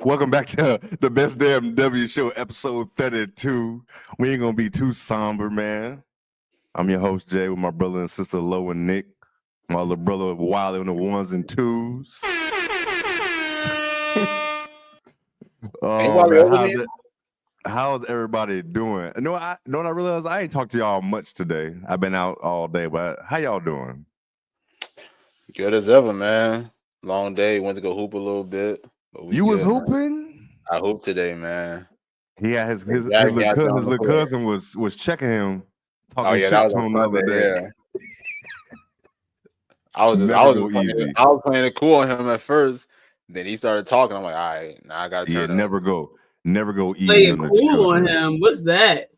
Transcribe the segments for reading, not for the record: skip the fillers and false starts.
Welcome back to the Best Damn W Show, episode 32. We ain't gonna be too somber, man. I'm your host, Jay, with my brother and sister Lo and Nick. My little brother Wiley on the ones and twos. Oh man, how's everybody doing? No, I realized I ain't talked to y'all much today. I've been out all day, but how y'all doing? Good as ever, man. Long day. Went to go hoop a little bit. But You was good, hooping? Man. I hooped today, man. Yeah, his little cousin was checking him, talking shit to him the other day. Yeah. I was playing it cool on him at first. Then he started talking. I'm like, all right, now I gotta turn up. Never go easy. Playing cool on him. What's that?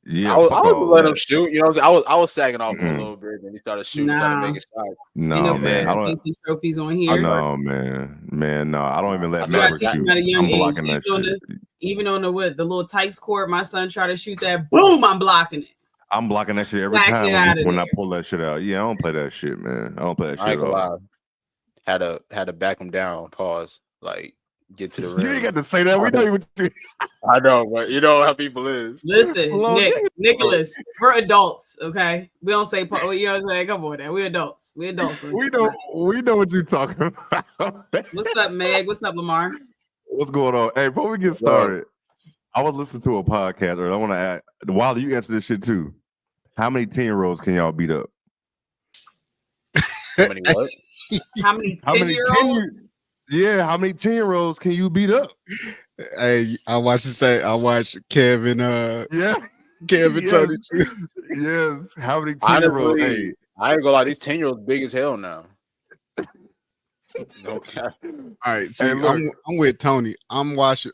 Yeah, I was letting him shoot. You know what I'm saying? I was sagging off him a little bit, and he started shooting, started making shots. No, man, I don't. Trophies on here. No, man, no, I don't even let Maverick shoot. I'm blocking that shit. Even on the little Tykes court, my son tried to shoot that. Boom! I'm blocking it. I'm blocking that shit every time when I pull that shit out. Yeah, I don't play that shit, man. I don't play that shit at all. Had to back him down. Pause. Like. Get to the rim. You ain't got to say that. We know you. I know, but you know how people is. Listen, Nicholas, we're adults, okay? We don't say, you know what I'm saying? Come on, now. We're adults. We're adults. We know what you're talking about. What's up, Meg? What's up, Lamar? What's going on? Hey, before we get started, I was listening to a podcast, or I want to ask, Wilder, you answer this shit too. How many 10-year-olds can y'all beat up? How many what? How many 10-year-olds? Yeah, how many 10-year-olds can you beat up? Hey, I watched Kevin. Kevin Tony too. Yes. How many 10-year-olds? Hey, I ain't gonna lie, these 10-year-olds big as hell now. Okay. All right, so hey, I'm with Tony. I'm washing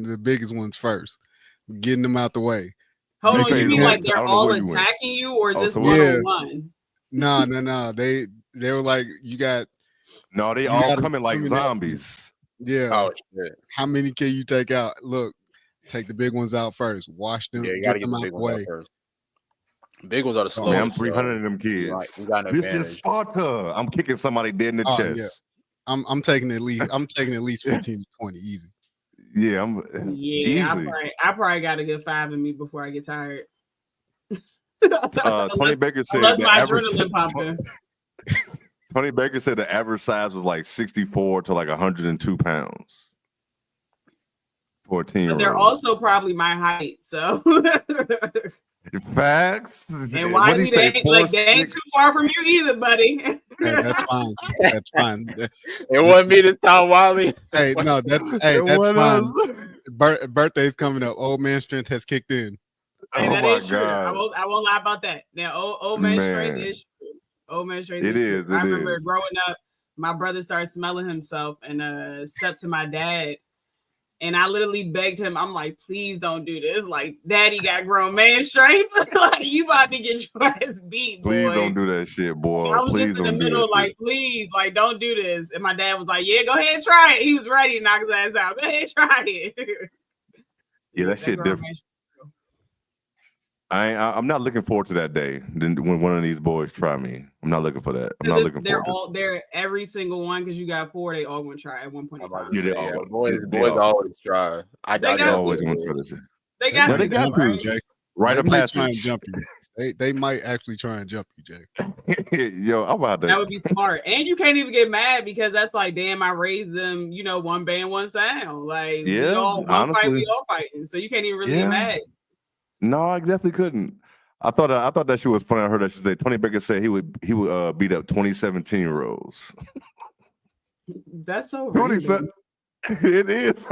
the biggest ones first, getting them out the way. Hold on, you mean like they're all attacking you, or is this one-on-one? No. They were like, you got. No, they all coming like zombies. Yeah. Oh, shit. How many can you take out? Look, take the big ones out first. Wash them. Yeah, you gotta get them out the way. First. Big ones are the slowest. Man, I'm 300 of them kids. Right. This is Sparta. I'm kicking somebody dead in the chest. Yeah. I'm taking at least 15 to 20 easy. Yeah, easy. I probably got a good 5 in me before I get tired. Tony Baker said unless my adrenaline pumping. Tony Baker said the average size was like 64 to like 102 pounds for a 10-year-old. But they're also probably my height, so facts. And why they ain't too far from you either, buddy. Hey, that's fine. That's fine. It wasn't me this time, Wiley. Hey, no, that's fine. Birthday's coming up. Old man strength has kicked in. Hey, that is true. I won't lie about that. Now, old man strength is true. Old man strength. It is. I remember growing up, my brother started smelling himself and stepped to my dad. And I literally begged him, I'm like, please don't do this. Like, daddy got grown man strength. Like, you about to get your ass beat, boy. Please don't do that shit, boy. And I was just in the middle, like, please, like, don't do this. And my dad was like, yeah, go ahead and try it. He was ready to knock his ass out. Go ahead and try it. Yeah, that shit different. I'm not looking forward to that day when one of these boys try me. I'm not looking for that. I'm not looking forward. They're every single one because you got 4. They all going to try at one point in time. Boys always try. They always going to try this. They got to, Jay. Right up past try and jump you. They might actually try and jump you, Jay. Yo, I'm about that would be smart. And you can't even get mad because that's like, damn, I raised them, one band, one sound. Like, we all fighting. So you can't even really get mad. No, I definitely couldn't. I thought that shit was funny. I heard that shit today. Tony Baker said he would beat up 17-year-olds. That's so random. It is.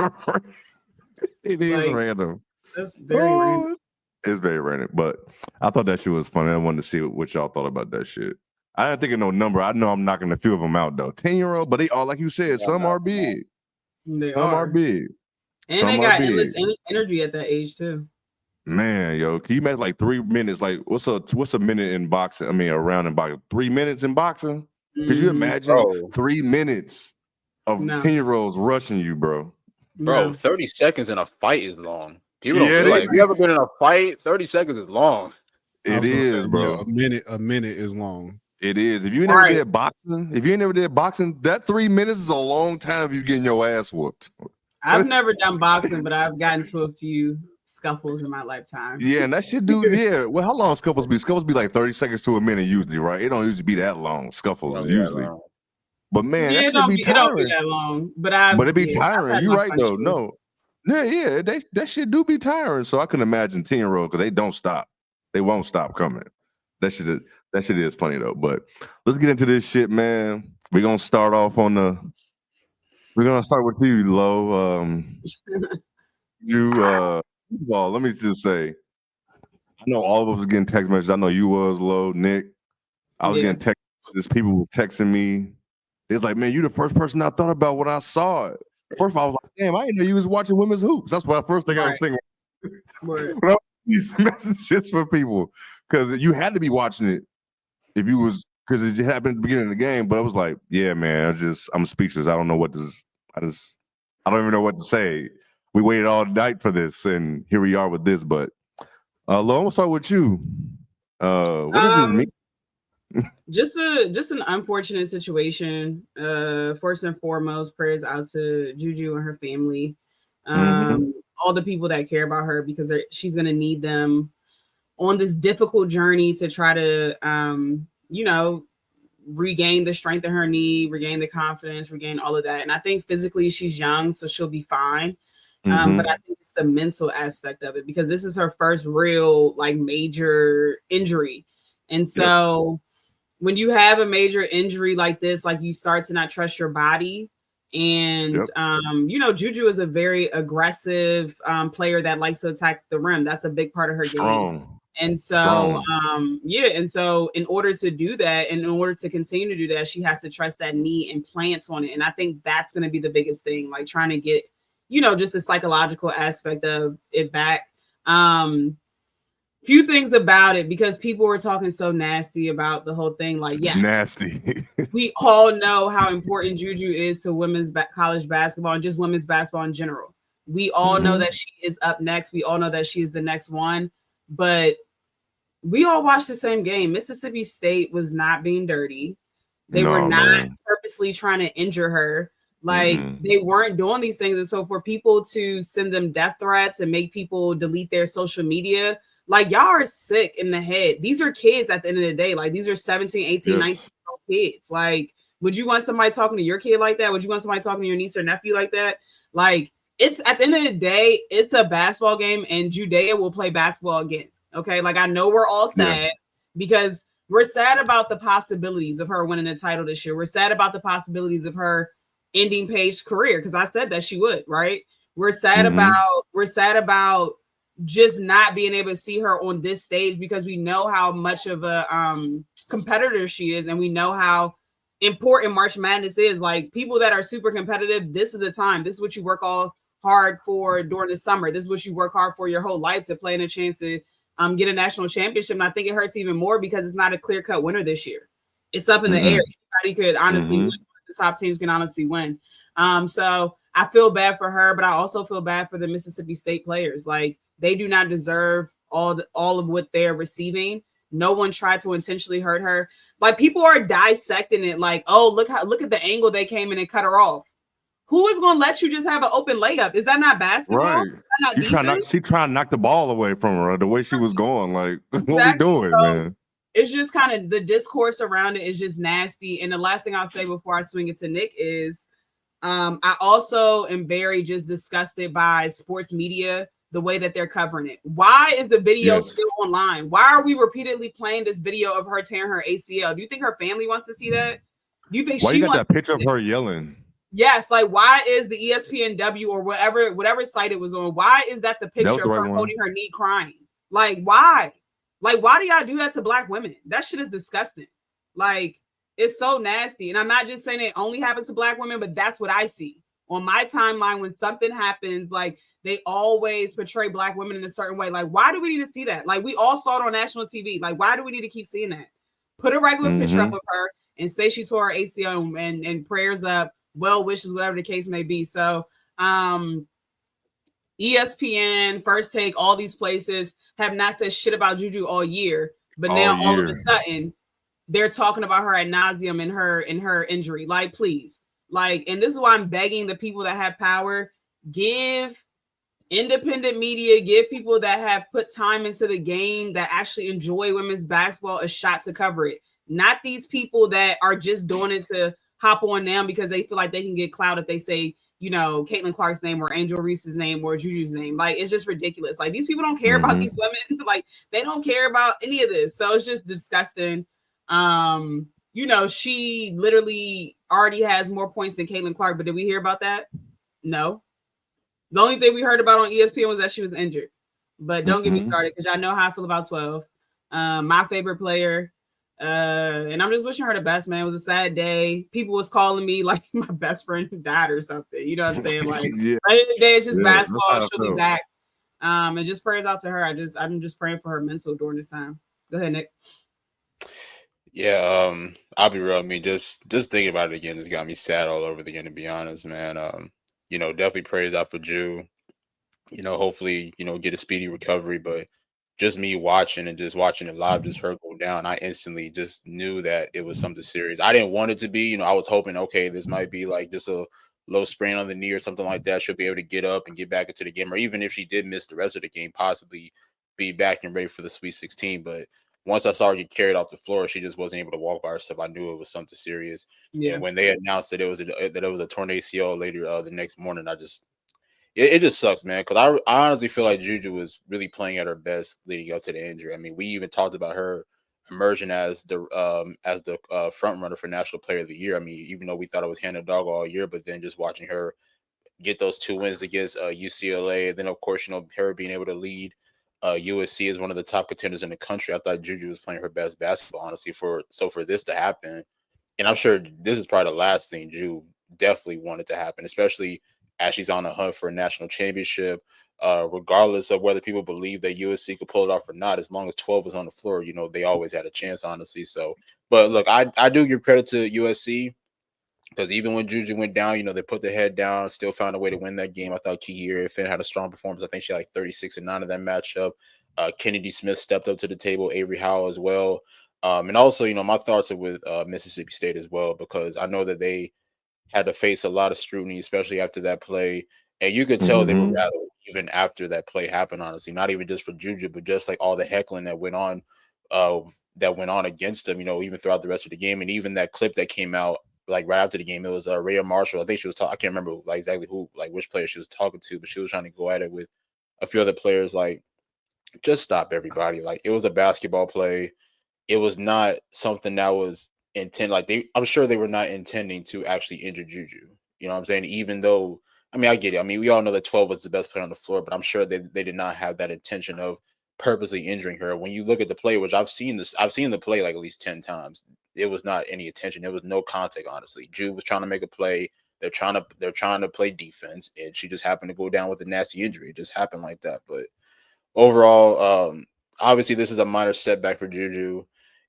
It is random. That's very random. It's very random, but I thought that shit was funny. I wanted to see what y'all thought about that shit. I didn't think of no number. I know I'm knocking a few of them out though. 10-year-old, but they all, like you said, some are big. Some are big. And some they got endless energy at that age too. Man, yo, can you imagine like 3 minutes? Like, what's a minute in boxing? I mean, a round in boxing. 3 minutes in boxing? Could you imagine 3 minutes of 10-year-olds rushing you, bro? Bro, 30 seconds in a fight is long. People don't realize. If you ever been in a fight, 30 seconds is long. It is, bro. Yeah, a minute is long. It is. If you never did boxing, that 3 minutes is a long time if you getting your ass whooped. I've never done boxing, but I've gotten to a few scuffles in my lifetime. Yeah, and that shit do. Yeah. Well, how long scuffles be? Scuffles be like 30 seconds to a minute usually, right? It don't usually be that long. Scuffles usually. But man, Yeah, that should be tiring. It don't be that long, but it be tiring. You're right though. No. Yeah. That shit do be tiring. So I can imagine 10-year-olds because they don't stop. They won't stop coming. That shit is funny though. But let's get into this shit, man. We're gonna start off on the. We're gonna start with you, Lo. Well, let me just say, I know all of us was getting text messages. I know you was, Lo, Nick. I was getting text messages. People was texting me. It was like, man, you the first person I thought about when I saw it. First of all, I was like, damn, I didn't know you was watching women's hoops. That's what first thing I was thinking. When I these messages for people, because you had to be watching it if you was, because it happened at the beginning of the game. But I was like, yeah, man, I'm speechless. I don't know what this. I don't even know what to say. We waited all night for this, and here we are with this. But Lo, I'm gonna start with you. What does this mean? Just an unfortunate situation. First and foremost, prayers out to Juju and her family. All the people that care about her, because she's gonna need them on this difficult journey to try to regain the strength in her knee, regain the confidence, regain all of that. And I think physically she's young, so she'll be fine. But I think it's the mental aspect of it, because this is her first real major injury. And so when you have a major injury like this, you start to not trust your body. And Juju is a very aggressive player that likes to attack the rim. That's a big part of her game. And so, and so in order to do that, and in order to continue to do that, she has to trust that knee and plant on it. And I think that's going to be the biggest thing, trying to get, just the psychological aspect of it back. Few things about it, because people were talking so nasty about the whole thing. Nasty. We all know how important Juju is to women's college basketball and just women's basketball in general. We all know that she is up next. We all know that she is the next one. But we all watched the same game. Mississippi State was not being dirty. They were not purposely trying to injure her. They weren't doing these things. And so for people to send them death threats and make people delete their social media, y'all are sick in the head. These are kids at the end of the day. These are 17, 18, 19-year-old kids. Would you want somebody talking to your kid like that? Would you want somebody talking to your niece or nephew like that? It's at the end of the day, it's a basketball game, and Judea will play basketball again. Okay. I know we're all sad because we're sad about the possibilities of her winning a title this year. We're sad about the possibilities of her ending Paige's career, because I said that she would, right? We're sad about just not being able to see her on this stage, because we know how much of a competitor she is, and we know how important March Madness is. People that are super competitive, this is the time. This is what you work all hard for during the summer. This is what you work hard for your whole life, to play in a chance to get a national championship. And I think it hurts even more because it's not a clear-cut winner this year. It's up in the air. Anybody could honestly win. The top teams can honestly win. So I feel bad for her, but I also feel bad for the Mississippi State players. They do not deserve all of what they're receiving. No one tried to intentionally hurt her. People are dissecting it oh, look at the angle they came in and cut her off. Who is going to let you just have an open layup? Is that not basketball? Right. She trying to knock the ball away from her the way she was going. What we doing, man? It's just kind of the discourse around it is just nasty. And the last thing I'll say before I swing it to Nick is I also am very just disgusted by sports media, the way that they're covering it. Why is the video still online? Why are we repeatedly playing this video of her tearing her ACL? Do you think her family wants to see that? Do you think why she you got wants that picture of her yelling? Yes, why is the ESPNW or whatever site it was on? Why is that the picture of her holding her knee crying? Why? Why do y'all do that to Black women? That shit is disgusting. It's so nasty. And I'm not just saying it only happens to Black women, but that's what I see on my timeline. When something happens, they always portray Black women in a certain way. Why do we need to see that? We all saw it on national TV. Why do we need to keep seeing that? Put a regular picture up of her and say she tore her ACL and prayers up, well wishes, whatever the case may be. So ESPN, First Take, all these places have not said shit about Juju all year, but now all of a sudden they're talking about her ad nauseum in her injury. Please. And this is why I'm begging the people that have power, give independent media, give people that have put time into the game, that actually enjoy women's basketball, a shot to cover it. Not these people that are just doing it to hop on them because they feel like they can get clout if they say, you know, Caitlin Clark's name or Angel Reese's name or Juju's name. Like, it's just ridiculous. Like, these people don't care about these women. Like, they don't care about any of this. So it's just disgusting. You know, she literally already has more points than Caitlin Clark, but did we hear about that? No. The only thing we heard about on ESPN was that she was injured. But don't get me started, because I know how I feel about 12. My favorite player. And I'm just wishing her the best, man. It was a sad day. People was calling me like my best friend who died or something. You know what I'm saying? Like, yeah. At the end of the day, it's just basketball. She'll be back. And just prayers out to her. I'm just praying for her mental during this time. Go ahead, Nick. Yeah, I'll be real. I mean, just thinking about it again just got me sad all over again, to be honest, man. You know, definitely prayers out for Ju. You know, hopefully, you know, get a speedy recovery. But just me watching and just watching it live, just her go down, I instantly just knew that it was something serious. I didn't want it to be, you know, I was hoping, okay, this might be like just a low sprain on the knee or something like that. She'll be able to get up and get back into the game. Or even if she did miss the rest of the game, possibly be back and ready for the Sweet 16. But once I saw her get carried off the floor, she just wasn't able to walk by herself. I knew it was something serious. Yeah. And when they announced that it was a torn ACL later the next morning, it just sucks, man. Because I honestly feel like Juju was really playing at her best leading up to the injury. I mean, we even talked about her emerging as the front runner for National Player of the Year. I mean, even though we thought it was hand and dog all year, but then just watching her get those 2 wins against UCLA, and then of course, you know, her being able to lead USC is one of the top contenders in the country. I thought Juju was playing her best basketball, honestly, for this to happen. And I'm sure this is probably the last thing Ju definitely wanted to happen, especially as she's on the hunt for a national championship, regardless of whether people believe that USC could pull it off or not. As long as 12 was on the floor, you know, they always had a chance, honestly. So, but look, I do give credit to USC, because even when Juju went down, you know, they put their head down, still found a way to win that game. I thought Kiki Finn had a strong performance. I think she had like 36-9 in that matchup. Kennedy Smith stepped up to the table, Avery Howell as well. And also, you know, my thoughts are with Mississippi State as well, because I know that they had to face a lot of scrutiny, especially after that play. And you could tell they were rattled even after that play happened, honestly, not even just for Juju, but just like all the heckling that went on against them, you know, even throughout the rest of the game. And even that clip that came out like right after the game, it was Rhea Marshall. I think she was talking, I can't remember like exactly which player she was talking to, but she was trying to go at it with a few other players. Like, just stop, everybody. Like, it was a basketball play. It was not something that was I'm sure they were not intending to actually injure Juju. You know what I'm saying? Even though, I mean, I get it. I mean, we all know that 12 was the best player on the floor, but I'm sure they did not have that intention of purposely injuring her. When you look at the play, which I've seen the play like at least 10 times. It was not any attention. There was no contact, honestly. Jude was trying to make a play. They're trying to play defense, and she just happened to go down with a nasty injury. It just happened like that. But overall, obviously this is a minor setback for Juju.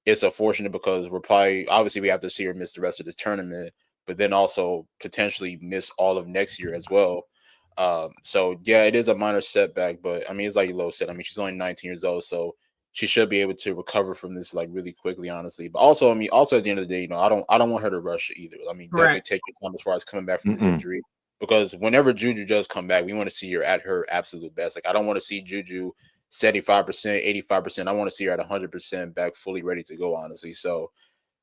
It's unfortunate because we have to see her miss the rest of this tournament, but then also potentially miss all of next year as well. So yeah, it is a minor setback, but I mean, it's like Lo said, I mean, she's only 19 years old, so she should be able to recover from this like really quickly, honestly. But also, I mean, at the end of the day, you know, I don't want her to rush either. I mean, definitely take your time as far as coming back from this injury, because whenever Juju does come back, we want to see her at her absolute best. Like, I don't want to see Juju 75%, 85%. I want to see her at 100% back, fully ready to go, honestly. So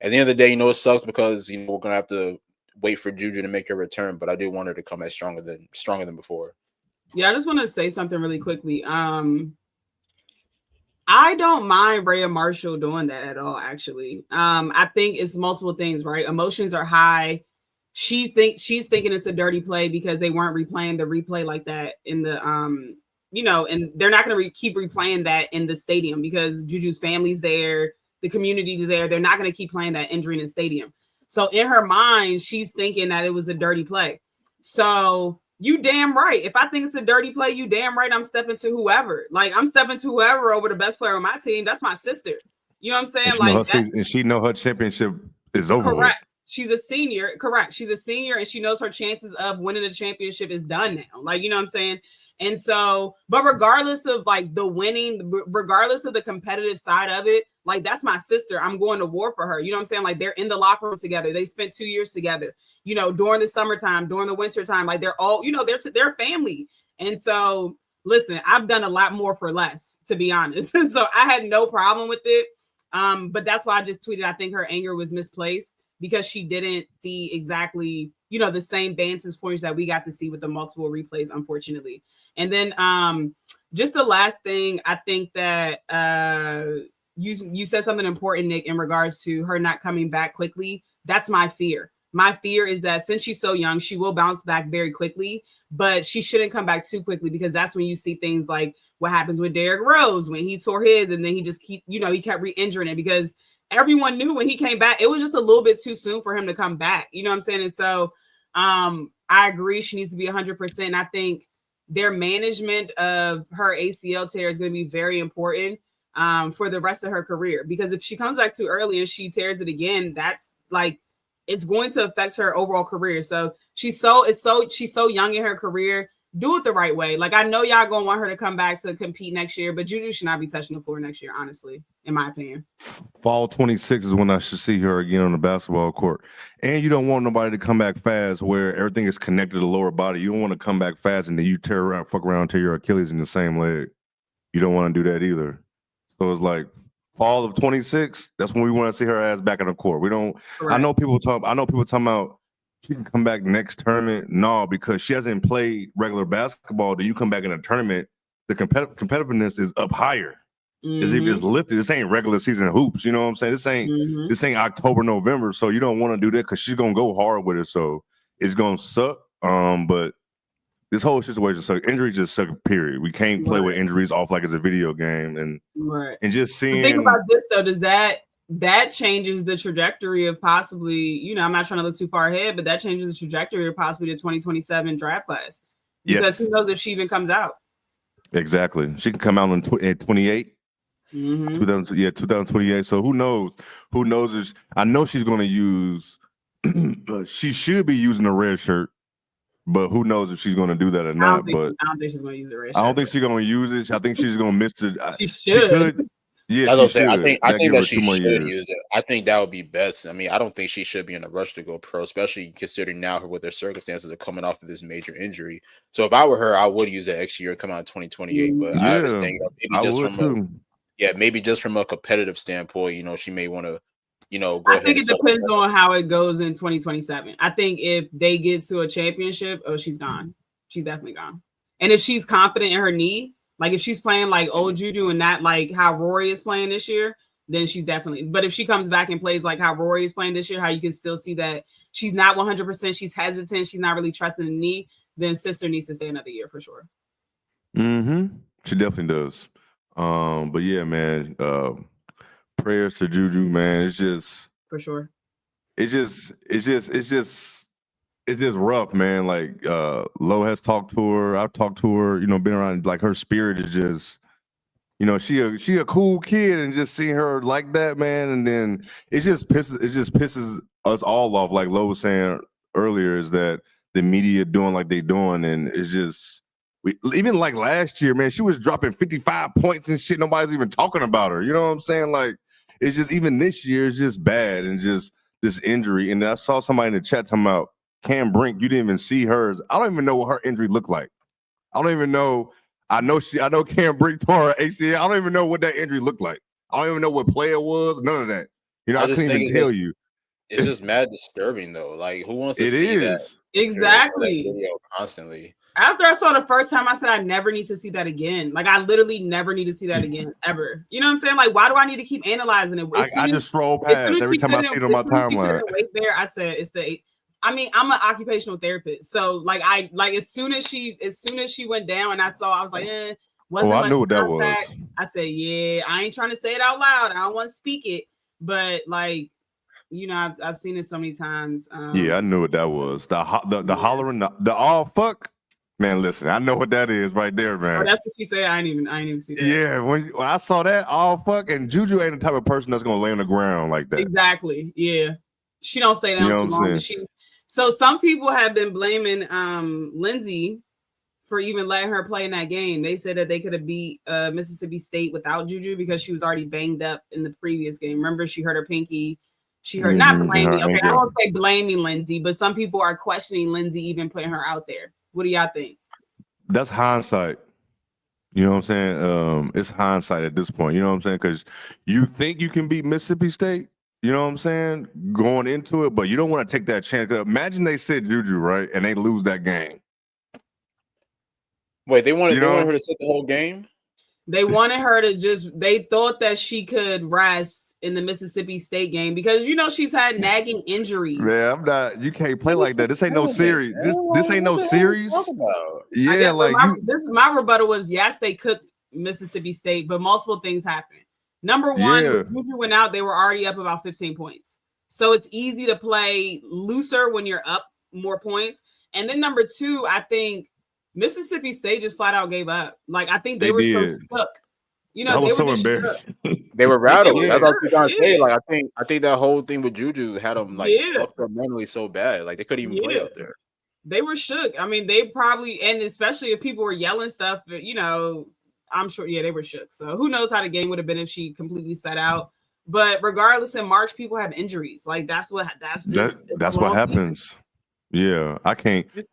at the end of the day, you know, it sucks because, you know, we're gonna have to wait for Juju to make her return, but I do want her to come as stronger than before. Yeah, I just want to say something really quickly. I don't mind Rhea Marshall doing that at all, actually. I think it's multiple things, right? Emotions are high. She's thinking it's a dirty play because they weren't replaying the replay like that in the you know, and they're not going to keep replaying that in the stadium because Juju's family's there, the community is there. They're not going to keep playing that injury in the stadium. So in her mind, she's thinking that it was a dirty play. So you damn right. If I think it's a dirty play, you damn right. I'm stepping to whoever. Like, I'm stepping to whoever over the best player on my team. That's my sister. You know what I'm saying? And she know her championship is over. Correct. With. She's a senior. Correct. She's a senior, and she knows her chances of winning the championship is done now. Like, you know what I'm saying? And so, but regardless of like the winning, regardless of the competitive side of it, like that's my sister. I'm going to war for her. You know what I'm saying? Like they're in the locker room together. They spent 2 years together, you know, during the summertime, during the winter time. Like they're all, you know, they're family. And so, listen, I've done a lot more for less, to be honest. So I had no problem with it. But that's why I just tweeted, I think her anger was misplaced because she didn't see exactly, you know, the same vantage points that we got to see with the multiple replays, unfortunately. And then just the last thing, I think that you said something important, Nick, in regards to her not coming back quickly. That's my fear. My fear is that since she's so young, she will bounce back very quickly, but she shouldn't come back too quickly because that's when you see things like what happens with Derrick Rose when he tore his and then he just he kept re-injuring it because everyone knew when he came back, it was just a little bit too soon for him to come back. You know what I'm saying? And so I agree she needs to be 100%. And I think their management of her ACL tear is going to be very important for the rest of her career, because if she comes back too early and she tears it again, that's like, it's going to affect her overall career. So she's so young in her career. Do it the right way. Like, I know y'all gonna want her to come back to compete next year, but Juju should not be touching the floor next year, honestly, in my opinion. Fall 26 is when I should see her again on the basketball court. And you don't want nobody to come back fast where everything is connected to the lower body. You don't want to come back fast and then you fuck around, tear your Achilles in the same leg. You don't want to do that either. So it's like fall of 26, that's when we want to see her ass back on the court. We don't. Correct. I know people talking about she can come back next tournament. No, because she hasn't played regular basketball. Do you come back in a tournament? The competitiveness is up higher. Is even just lifted. This ain't regular season hoops. You know what I'm saying? This ain't October, November. So you don't want to do that because she's gonna go hard with it. So it's gonna suck. But this whole situation sucks. Injuries just suck. Period. We can't play with injuries off like it's a video game. And just seeing. Think about this though. Does that changes the trajectory of possibly, you know, I'm not trying to look too far ahead, but that changes the trajectory of possibly the 2027 draft class. Because who knows if she even comes out. Exactly. She can come out in 28. 2028. So who knows? Who knows? I know she's going to use, she should be using a red shirt, but who knows if she's going to do that or not. I don't think she's going to use the red shirt. I don't think she's going to use it. I think she's going to miss it. She should. Yeah, I think that she should use it. I think that would be best. I mean, I don't think she should be in a rush to go pro, especially considering now what their circumstances are coming off of this major injury. So if I were her, I would use that extra year, come out in 2028. But I understand maybe just from a competitive standpoint, you know, she may want to, you know, go ahead. I think it depends on how it goes in 2027. I think if they get to a championship, she's gone. She's definitely gone. And if she's confident in her knee, like if she's playing like old Juju and not like how Rory is playing this year, then she's definitely. But if she comes back and plays like how Rory is playing this year, how you can still see that she's not 100%, she's hesitant, she's not really trusting the knee, then sister needs to stay another year for sure. She definitely does. But yeah, man, prayers to Juju, man. It's just for sure. It's just rough, man. Like Lo has talked to her. I've talked to her, you know, been around. Like her spirit is just, you know, she a cool kid, and just seeing her like that, man. And then it just pisses us all off. Like Lo was saying earlier, is that the media doing like they doing, and it's just even like last year, man, she was dropping 55 points and shit. Nobody's even talking about her. You know what I'm saying? Like it's just even this year is just bad, and just this injury. And I saw somebody in the chat talking about Cam Brink. You didn't even see hers. I don't even know what her injury looked like. I don't even know. I know Cam Brink tore her ACL. I don't even know what that injury looked like. I don't even know what play it was. None of that. You know, I couldn't even tell you. It's just mad disturbing though. Like who wants to see that? Exactly. That video constantly. After I saw the first time, I said I never need to see that again. Like I literally never need to see that again ever. You know what I'm saying? Like why do I need to keep analyzing it? I just scroll past every time I see it on my timeline. I said it's the. I mean, I'm an occupational therapist, so like as soon as she went down, and I was like, I knew what that was. I said, yeah, I ain't trying to say it out loud. I don't want to speak it, but like, you know, I've seen it so many times. Yeah, I knew what that was. The hollering, the all fuck. Man, listen, I know what that is right there, man. Oh, that's what she said. I ain't even see that. Yeah, when I saw that, all fuck, and Juju ain't the type of person that's gonna lay on the ground like that. Exactly. Yeah, she don't stay down too long. So some people have been blaming Lindsay for even letting her play in that game. They said that they could have beat Mississippi State without Juju because she was already banged up in the previous game. Remember, she hurt her pinky. She hurt not blaming. Okay, I won't say blaming Lindsay, but some people are questioning Lindsay even putting her out there. What do y'all think? That's hindsight. You know what I'm saying? It's hindsight at this point. You know what I'm saying? Because you think you can beat Mississippi State. You know what I'm saying? Going into it, but you don't want to take that chance. Imagine they sit Juju, right, and they lose that game. Wait, they wanted her to sit the whole game? They wanted her to they thought that she could rest in the Mississippi State game because, she's had nagging injuries. Yeah, you can't play like that. This ain't no series. This ain't no series. Yeah, my rebuttal was, yes, they cooked Mississippi State, but multiple things happened. Number one, Juju went out, they were already up about 15 points. So it's easy to play looser when you're up more points. And then number two, I think Mississippi State just flat out gave up. Like, I think they were so shook. They were so embarrassed. They were rattled. That's what I was trying to say. Like, I think that whole thing with Juju had them fucked up mentally so bad. Like, they couldn't even play out there. They were shook. I mean, they probably, and especially if people were yelling stuff, I'm sure, they were shook. So who knows how the game would have been if she completely sat out. But regardless, in March, people have injuries. Like, that's what happens. Yeah,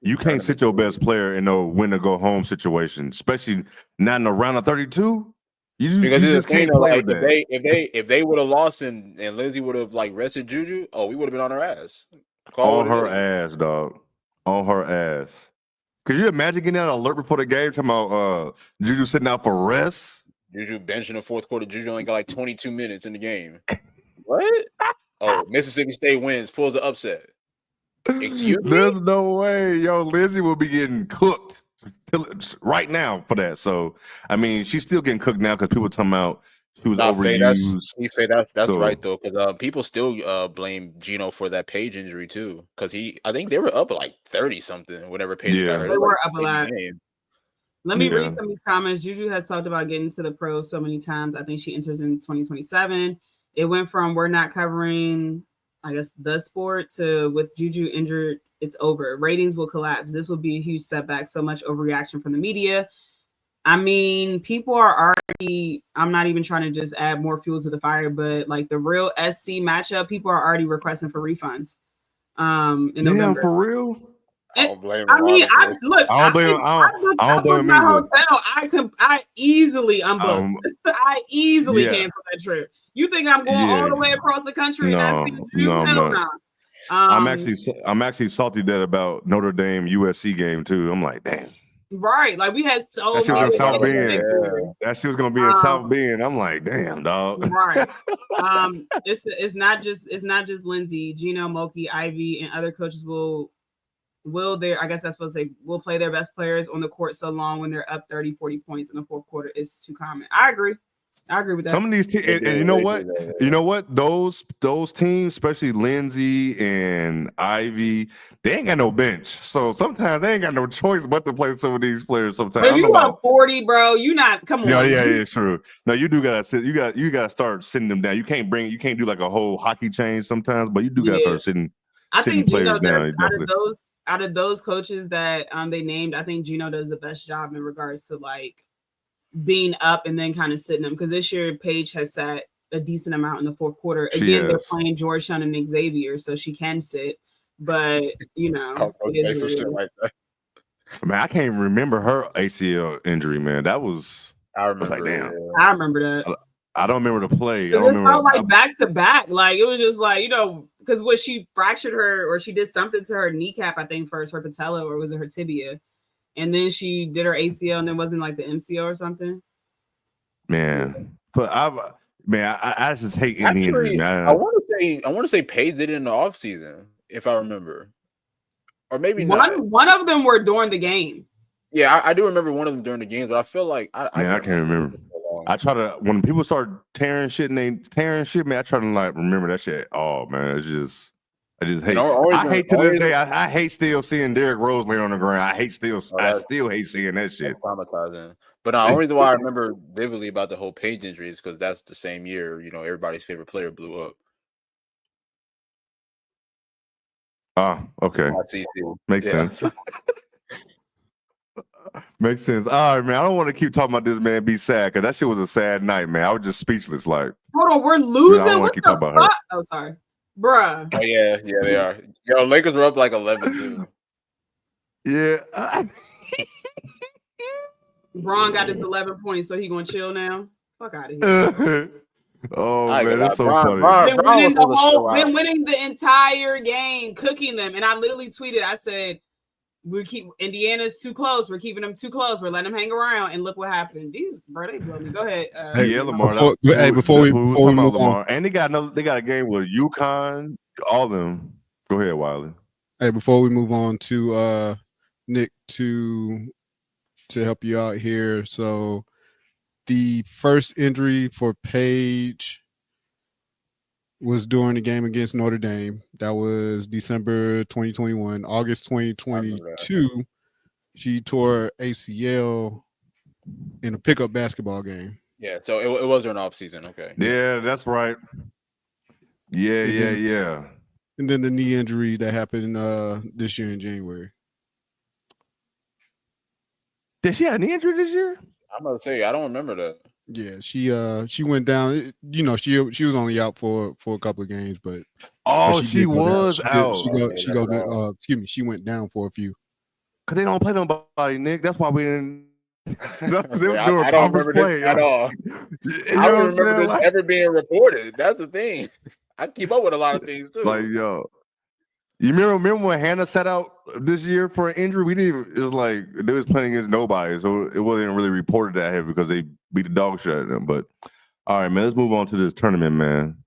you can't sit your best player in a win or go home situation, especially not in a round of 32. You just can't play with that. If they would have lost and Lindsay would have rested Juju, we would have been on her ass. On her ass, dog. On her ass. Could you imagine getting that alert before the game talking about Juju sitting out for rest? Juju benching the fourth quarter. Juju only got 22 minutes in the game. What? Oh, Mississippi State wins, pulls the upset. Excuse me? There's no way. Yo, Lizzie will be getting cooked right now for that. So, I mean, she's still getting cooked now because people talking about she was overused. That's right, though, because people still blame Gino for that Page injury, too. Because I think they were up 30-something whenever Page got hurt. They were up a lot. Let me read some of these comments. Juju has talked about getting to the pros so many times. I think she enters in 2027. It went from we're not covering, I guess, the sport to with Juju injured, it's over. Ratings will collapse. This will be a huge setback. So much overreaction from the media. I mean, people are already, I'm not even trying to just add more fuel to the fire, but the real SC matchup, people are already requesting for refunds. In November. For real? I don't blame I don't blame my hotel. I easily unbooked. I easily canceled that trip. You think I'm going all the way across the country? No. I'm actually salty that about Notre Dame USC game too. I'm like, damn. Right, we had so that shit was in South Bend. That shit was gonna be in South Bend. I'm like, damn, dog. Right. It's not just Lindsay, Gino, Moki, Ivy, and other coaches will play their best players on the court so long when they're up 30, 40 points in the fourth quarter is too common. I agree with that. Some of these teams, and you know what? Those teams, especially Lindsay and Ivy, they ain't got no bench. So sometimes they ain't got no choice but to play some of these players. Sometimes, but you up 40, bro. You not come on. Yeah, it's true. No, you do gotta sit. You gotta start sitting them down. You can't do a whole hockey change sometimes, but you do gotta start sitting. I think Gino does out of those coaches that they named. I think Gino does the best job in regards to being up and then kind of sitting them, because this year Paige has sat a decent amount in the fourth quarter. Again, they're playing Georgetown and Xavier, so she can sit, but Man, I can't even remember her ACL injury, man. I remember that. I don't remember the play. I don't remember back to back. It was just because when she fractured or she did something to her kneecap, I think first, her patella, or was it her tibia? And then she did her ACL, and it wasn't the MCL or something. Man, but I just hate any injuries, man. I want to say Paige did it in the offseason, if I remember, or maybe not. One of them were during the game. Yeah, I do remember one of them during the games, but I feel like I can't remember. I try to, when people start tearing shit, man, I try to remember that shit. Oh man, I just hate. I hate to this day. I hate still seeing Derrick Rose lay on the ground. I still hate seeing that shit. Traumatizing. But the only reason why I remember vividly about the whole Page injury is because that's the same year, everybody's favorite player blew up. Okay. Makes sense. Makes sense. All right, man. I don't want to keep talking about this man be sad because that shit was a sad night, man. I was just speechless. Like, Hold on, we're I losing. don't want What to keep the talking about her. fuck? Oh, sorry, bruh. Oh yeah, they are. Yo, Lakers were up like 11-2. Yeah. Braun got his 11 points, so he gonna chill now. Fuck out of here. Oh I ain't man, gonna that's lie. so funny. Been winning was supposed to been winning the entire game, cooking them. And I literally tweeted, I said, we keep Indiana's too close. We're keeping them too close. We're letting them hang around. And look what happened. These bro, they blow me. Go ahead. Yeah, Lamar. Before we move Lamar. on, And they got a game with UConn, all of them. Go ahead, Wiley. hey, before we move on to Nick to help you out here. So the first injury for Paige was during the game against Notre Dame. That was December 2021. August 2022, she tore ACL in a pickup basketball game. Yeah, so it was an off season. Okay. Yeah, that's right. Yeah. And then the knee injury that happened this year in January. Did she have a knee injury this year? I'm gonna say I don't remember that. Yeah, she went down. You know, she was only out for a couple of games, but she was out. She went down for a few. Cause they don't play nobody, Nick. That's why we didn't. I don't remember this at all. I don't remember this ever being reported. That's the thing. I keep up with a lot of things too. Like, yo, you remember when Hannah sat out this year for an injury? We didn't even. It was like they was playing against nobody, so it wasn't really reported that heavy because they beat the dog shit out of them. But all right, man, let's move on to this tournament, man.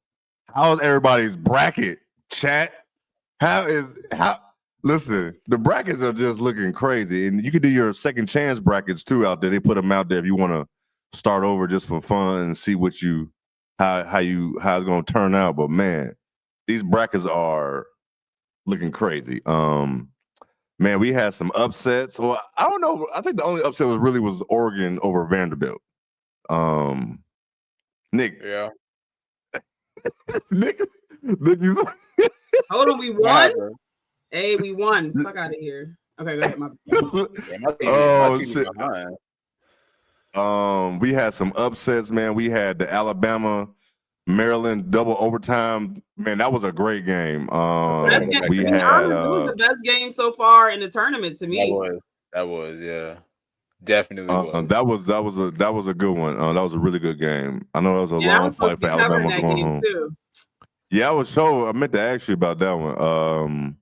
How's everybody's bracket, chat? Listen, the brackets are just looking crazy, and you can do your second chance brackets too out there. They put them out there if you want to start over just for fun and see how it's gonna turn out. But man, these brackets are looking crazy. Man, we had some upsets. Well, I don't know. I think the only upset was Oregon over Vanderbilt. Nick. Yeah. Nick, you hold on, we won. Hey, we won. Fuck out of here. Okay, go ahead. My shit. We had some upsets, man. We had the Alabama Maryland double overtime. Man, that was a great game. It was the best game so far in the tournament to me. That was yeah. Definitely was. That was a good one. That was a really good game. I know that was a long fight for Alabama going home. Too. Yeah, I meant to ask you about that one.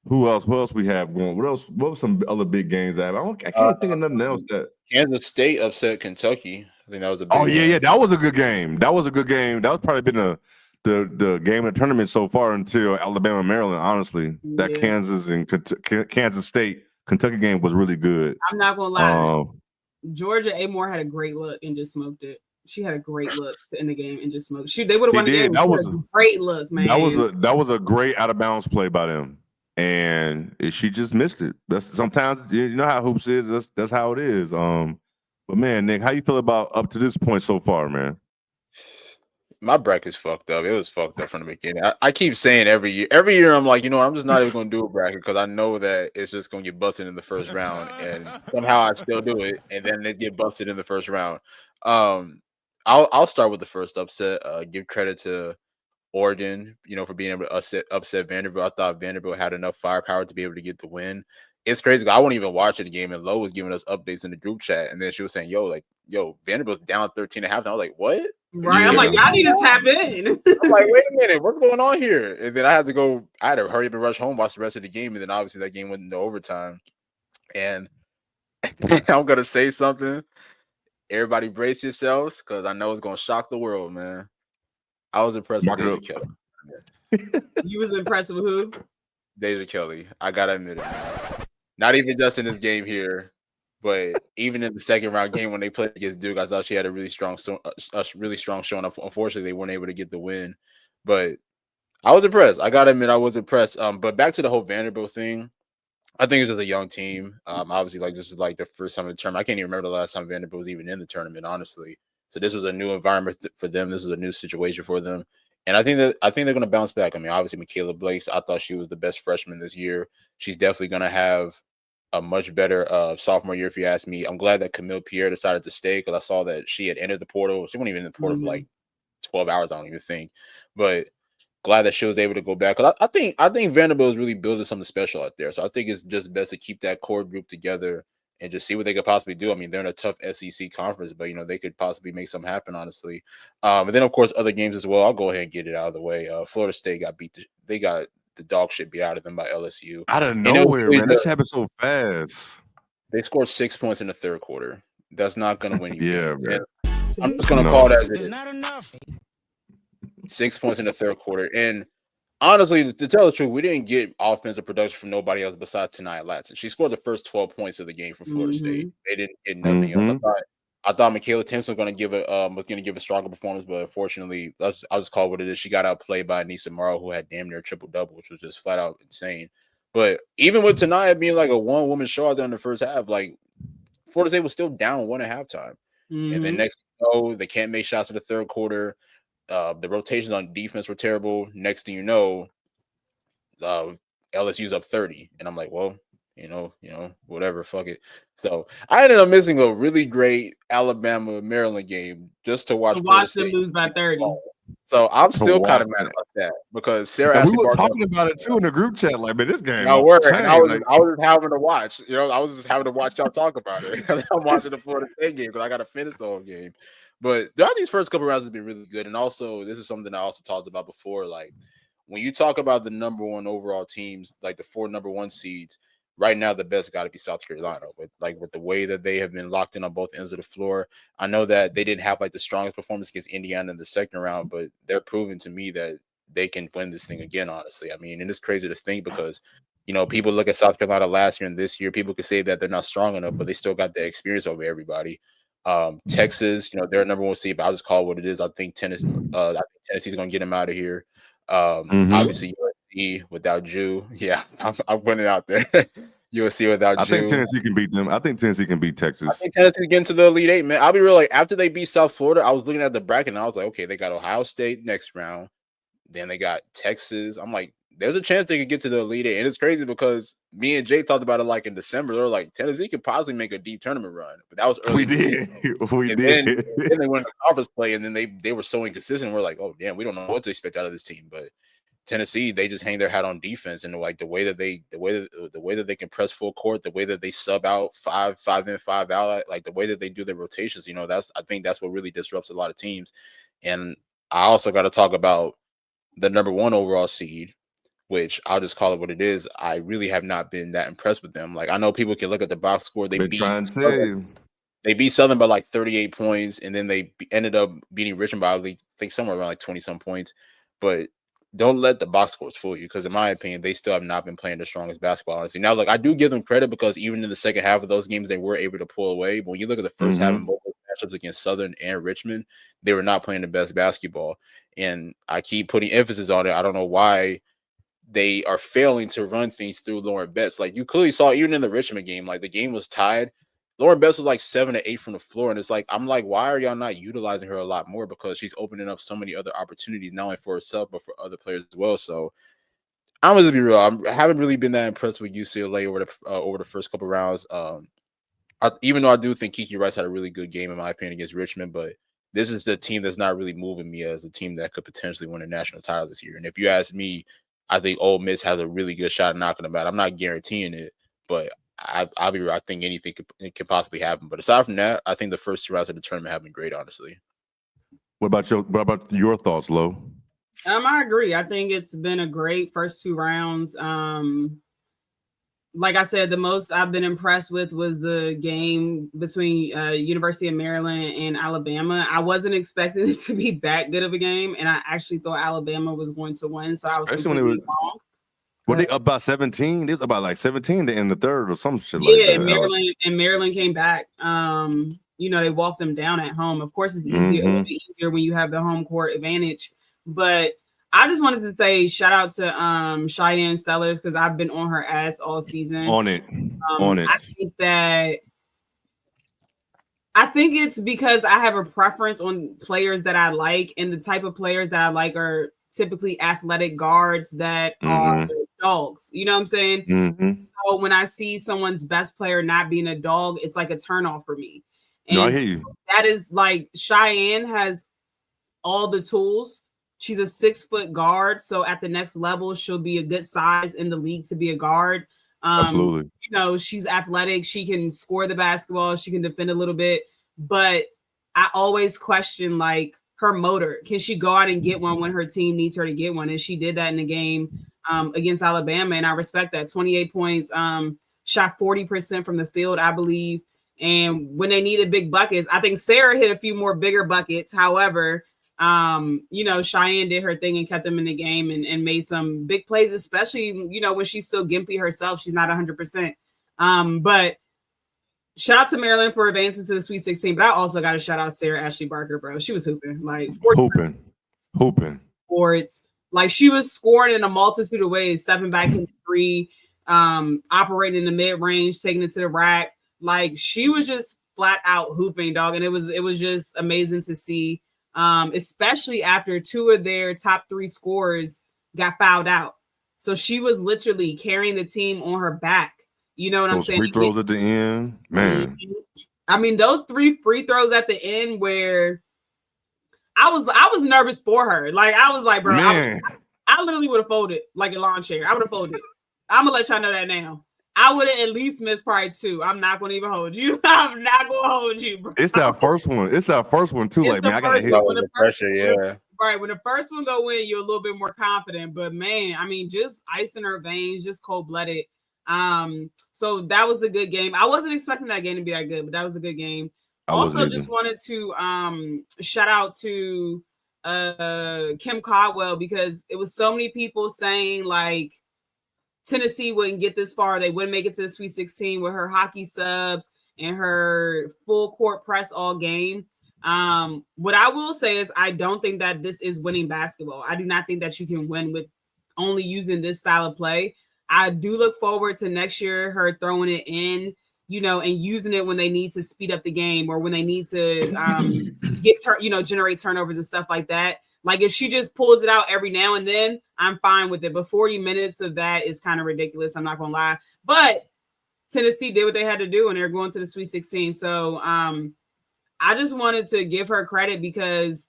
Who else? What else we have going? What else? What were some other big games I can't think of nothing else that Kansas State upset Kentucky. I think that was a big yeah, that was a good game. That was probably been the game of the tournament so far until Alabama Maryland. Honestly, that Kansas and Kansas State Kentucky game was really good. I'm not gonna lie. Georgia Amore had a great look and just smoked it. She had a great look to end the game and just smoked. They would have won the game. That was a great look, man. That was a great out of bounds play by them. And she just missed it. That's sometimes you know how hoops is. That's how it is. But man, Nick, how you feel about up to this point so far, man? My bracket's fucked up. It was fucked up from the beginning. I keep saying every year I'm like, you know what, I'm just not even gonna do a bracket because I know that it's just gonna get busted in the first round, and somehow I still do it, and then it get busted in the first round. I'll start with the first upset. Give credit to Oregon, for being able to upset Vanderbilt. I thought Vanderbilt had enough firepower to be able to get the win. It's crazy. I won't even watch the game, and Lo was giving us updates in the group chat, and then she was saying, yo, Vanderbilt's down 13 and a half. And I was like, what? Right. I'm like, y'all need to tap in. I'm like, wait a minute, what's going on here? And then I had to hurry up and rush home, watch the rest of the game, and then obviously that game went into overtime. And I'm gonna say something. Everybody brace yourselves, because I know it's gonna shock the world, man. I was impressed with Deja Kelly. You was impressed with who? Deja Kelly. I gotta admit it, man. Not even just in this game here, but even in the second round game when they played against Duke, I thought she had a really strong showing. Unfortunately, they weren't able to get the win, but I was impressed. I gotta admit, I was impressed. But back to the whole Vanderbilt thing, I think it was just a young team. Obviously, this is the first time in the tournament. I can't even remember the last time Vanderbilt was even in the tournament, honestly. So this was a new environment for them. This was a new situation for them. And I think they're going to bounce back. I mean, obviously, Michaela Blakes, I thought she was the best freshman this year. She's definitely going to have a much better sophomore year, if you ask me. I'm glad that Camille Pierre decided to stay because I saw that she had entered the portal. She wasn't even in the portal for like 12 hours, I don't even think. But glad that she was able to go back. Cause I think Vanderbilt is really building something special out there. So I think it's just best to keep that core group together and just see what they could possibly do. I mean, they're in a tough SEC conference, but they could possibly make something happen, honestly. And then of course other games as well. I'll go ahead and get it out of the way. Florida State got beat. They got the dog shit beat out of them by LSU. Out of nowhere, man. That shit happened so fast. They scored 6 points in the third quarter. That's not going to win you. Yeah, man. I'm just going to call it as it is. Not enough. 6 points in the third quarter. And honestly, to tell the truth, we didn't get offensive production from nobody else besides Tanaya Latson. She scored the first 12 points of the game for Florida State. They didn't get nothing else. I thought Michaela Timpson was going to give a stronger performance, but unfortunately, I'll just call it what it is. She got outplayed by Anissa Morrow, who had damn near a triple-double, which was just flat out insane. But even with Tanaya being like a one-woman show out there in the first half, like Florida State was still down 1 at halftime. And then next they can't make shots in the third quarter. The rotations on defense were terrible. Next thing you know, LSU's up 30. And I'm like, well, whatever, fuck it. So I ended up missing a really great Alabama-Maryland game just to watch them lose by 30. So I'm still kind of mad about that because Sarah. We were talking about it too in the group chat. Like, man, this game. I was just having to watch. I was just having to watch y'all talk about it. I'm watching the Florida State game because I got to finish the whole game. But these first couple rounds have been really good, and also this is something I also talked about before. Like when you talk about the number one overall teams, like the 4 number 1 seeds. Right now, the best got to be South Carolina with the way that they have been locked in on both ends of the floor. I know that they didn't have like the strongest performance against Indiana in the second round, but they're proving to me that they can win this thing again, honestly. I mean, and it's crazy to think because, people look at South Carolina last year and this year, people could say that they're not strong enough, but they still got the experience over everybody. Texas, they're number 1 seed, but I'll just call it what it is. I think Tennessee's going to get them out of here. Obviously, USC without Juju. Yeah, I'm putting it out there. USC without Juju. I think Tennessee can beat them. I think Tennessee can beat Texas. I think Tennessee get into the Elite Eight, man. I'll be real. Like after they beat South Florida, I was looking at the bracket and I was like, okay, they got Ohio State next round. Then they got Texas. I'm like, there's a chance they could get to the Elite Eight. And it's crazy because me and Jay talked about it like in December. They're like, Tennessee could possibly make a deep tournament run. But that was early. We did. Then they went to conference play and then they were so inconsistent. We're like, oh damn, we don't know what to expect out of this team. But Tennessee, they just hang their hat on defense and like the way that they can press full court, the way that they sub out 5 in, 5 out, like the way that they do their rotations, I think that's what really disrupts a lot of teams. And I also got to talk about the number 1 overall seed, which I'll just call it what it is. I really have not been that impressed with them. Like I know people can look at the box score. They beat Southern by like 38 points, and then they ended up beating Richmond by I think somewhere around like 20-some points. But don't let the box scores fool you, because in my opinion, they still have not been playing the strongest basketball, honestly. Now, look, I do give them credit because even in the second half of those games, they were able to pull away. But when you look at the first half of both those matchups against Southern and Richmond, they were not playing the best basketball. And I keep putting emphasis on it. I don't know why they are failing to run things through Lauren Betts. Like you clearly saw even in the Richmond game, like the game was tied. Lauren Betts was like 7 to 8 from the floor. And it's like, I'm like, why are y'all not utilizing her a lot more? Because she's opening up so many other opportunities, not only for herself, but for other players as well. So I'm going to be real. I haven't really been that impressed with UCLA over the first couple rounds. Even though I do think Kiki Rice had a really good game, in my opinion, against Richmond, but this is the team that's not really moving me as a team that could potentially win a national title this year. And if you ask me, I think Ole Miss has a really good shot at knocking them out. I'm not guaranteeing it, but I'll be right. I think anything could possibly happen. But aside from that, I think the first 2 rounds of the tournament have been great, honestly. What about your thoughts, Lo? I agree. I think it's been a great first 2 rounds. Like I said, the most I've been impressed with was the game between University of Maryland and Alabama. I wasn't expecting it to be that good of a game, and I actually thought Alabama was going to win. So I was completely wrong. Were they up by 17? It was about like 17 to end the third or some shit like that. Yeah, Maryland came back. They walked them down at home. Of course, it's easier, a little bit easier when you have the home court advantage. But I just wanted to say shout out to Cheyenne Sellers because I've been on her ass all season. On it. I think it's because I have a preference on players that I like, and the type of players that I like are typically athletic guards that are dogs. You know what I'm saying? Mm-hmm. So when I see someone's best player not being a dog, it's like a turnoff for me. And No, I hear you. that is like Cheyenne has all the tools. She's a 6-foot guard, so at the next level, she'll be a good size in the league to be a guard. Absolutely. You know, she's athletic. She can score the basketball. She can defend a little bit. But I always question like her motor. Can she go out and get one when her team needs her to get one? And she did that in the game against Alabama. And I respect that. 28 points, shot 40% from the field, I believe. And when they needed big buckets, I think Sarah hit a few more bigger buckets. However, you know, Cheyenne did her thing and kept them in the game and made some big plays, especially, you know, when she's still gimpy herself. She's not 100%. But shout out to Maryland for advancing to the Sweet 16. But I also got to shout out Sarah Ashley Barker, bro. She was hooping. Like, hooping. Boards. Like, she was scoring in a multitude of ways, stepping back in the three, operating in the mid-range, taking it to the rack. Like, she was just flat out hooping, dog. And it was just amazing to see. Especially after 2 of their top 3 scorers got fouled out. So she was literally carrying the team on her back. You know what I'm saying? Free throws at the end, man. I mean, those 3 free throws at the end where I was nervous for her. Like, I was like, bro, I literally would have folded like a lawn chair. I would have folded. I'm gonna let y'all know that now. I would have at least missed probably 2. I'm not gonna even hold you. I'm not gonna hold you, bro. It's that first one. It's that first one too. Like, man, I gotta hit the pressure. Yeah. Right. When the first one go in, you're a little bit more confident. But man, I mean, just ice in her veins, just cold-blooded. So that was a good game. I wasn't expecting that game to be that good, but that was a good game. Also, just wanted to shout out to Kim Caldwell, because it was so many people saying like Tennessee wouldn't get this far. They wouldn't make it to the Sweet 16 with her hockey subs and her full court press all game. What I will say is I don't think that this is winning basketball. I do not think that you can win with only using this style of play. I do look forward to next year, her throwing it in, you know, and using it when they need to speed up the game or when they need to generate turnovers and stuff like that. Like, if she just pulls it out every now and then, I'm fine with it. But 40 minutes of that is kind of ridiculous. I'm not going to lie. But Tennessee did what they had to do, and they're going to the Sweet 16. So I just wanted to give her credit, because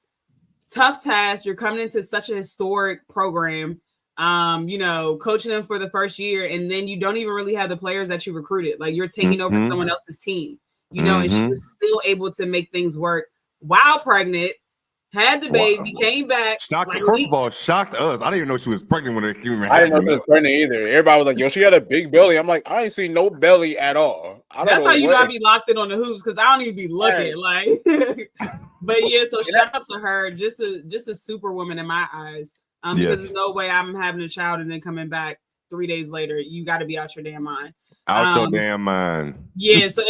tough task. You're coming into such a historic program, you know, coaching them for the first year, and then you don't even really have the players that you recruited. Like, you're taking over someone else's team, you know, and she was still able to make things work while pregnant. Had the baby, came back. First of all, shocked us. I didn't even know she was pregnant when it came. I didn't know she was pregnant either. Everybody was like, "Yo, she had a big belly." I'm like, I ain't seen no belly at all. That's how you gotta be locked in on the hoops, because I don't even be looking like. But yeah, so shout out to her, just a superwoman in my eyes. Because there's no way I'm having a child and then coming back 3 days later. You got to be out your damn mind. Out your damn mind. Yeah, so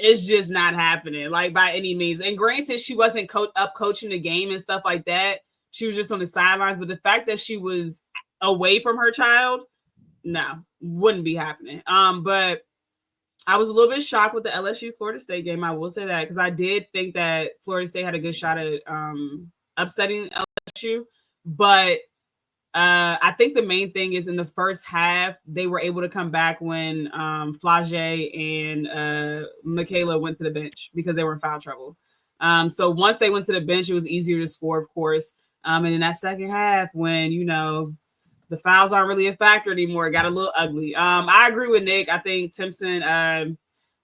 it's just not happening, like, by any means. And granted, she wasn't coaching the game and stuff like that. She was just on the sidelines. But the fact that she was away from her child, no, wouldn't be happening. But I was a little bit shocked with the LSU Florida State game. I will say that, because I did think that Florida State had a good shot at upsetting LSU. But I think the main thing is in the first half, they were able to come back when Flage and Michaela went to the bench because they were in foul trouble. So once they went to the bench, it was easier to score, of course. And in that second half, when, you know, the fouls aren't really a factor anymore, it got a little ugly. I agree with Nick. I think Timpson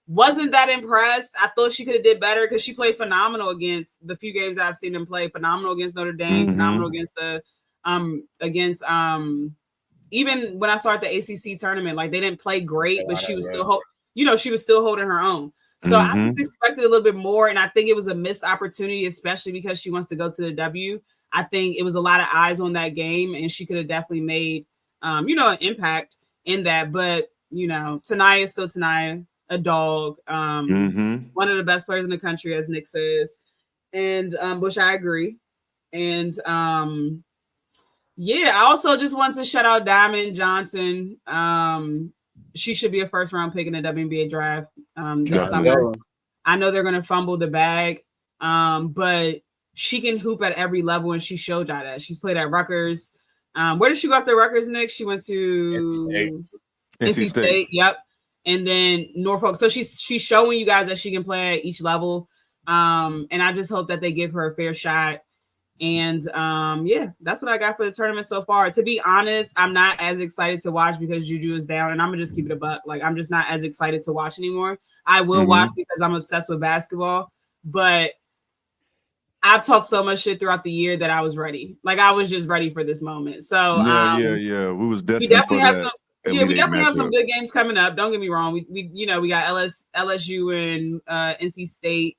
wasn't that impressed. I thought she could have did better, because she played phenomenal against the few games I've seen them play. Phenomenal against Notre Dame. Phenomenal against the even when I saw at the ACC tournament, like, they didn't play great, but she was still, she was still holding her own. So I just expected a little bit more, and I think it was a missed opportunity, especially because she wants to go to the W. I think it was a lot of eyes on that game, and she could have definitely made, an impact in that. But, Tanaya is still Tanaya, a dog, one of the best players in the country, as Nick says, and which I agree. And I also just want to shout out Diamond Johnson. She should be a first-round pick in the WNBA draft this summer. I know they're going to fumble the bag, but she can hoop at every level, and she showed y'all that. She's played at Rutgers. Where did she go after Rutgers, Nick? She went to NC State. Yep. And then Norfolk. So she's showing you guys that she can play at each level. And I just hope that they give her a fair shot. And yeah, that's what I got for the tournament so far. To be honest, I'm not as excited to watch because Juju is down, and I'm gonna just keep it a buck. Like, I'm just not as excited to watch anymore. I will watch because I'm obsessed with basketball, but I've talked so much shit throughout the year that I was ready. Like, I was just ready for this moment. So yeah. We was destined for that. We definitely have some good games coming up. Don't get me wrong. We got LSU and NC State.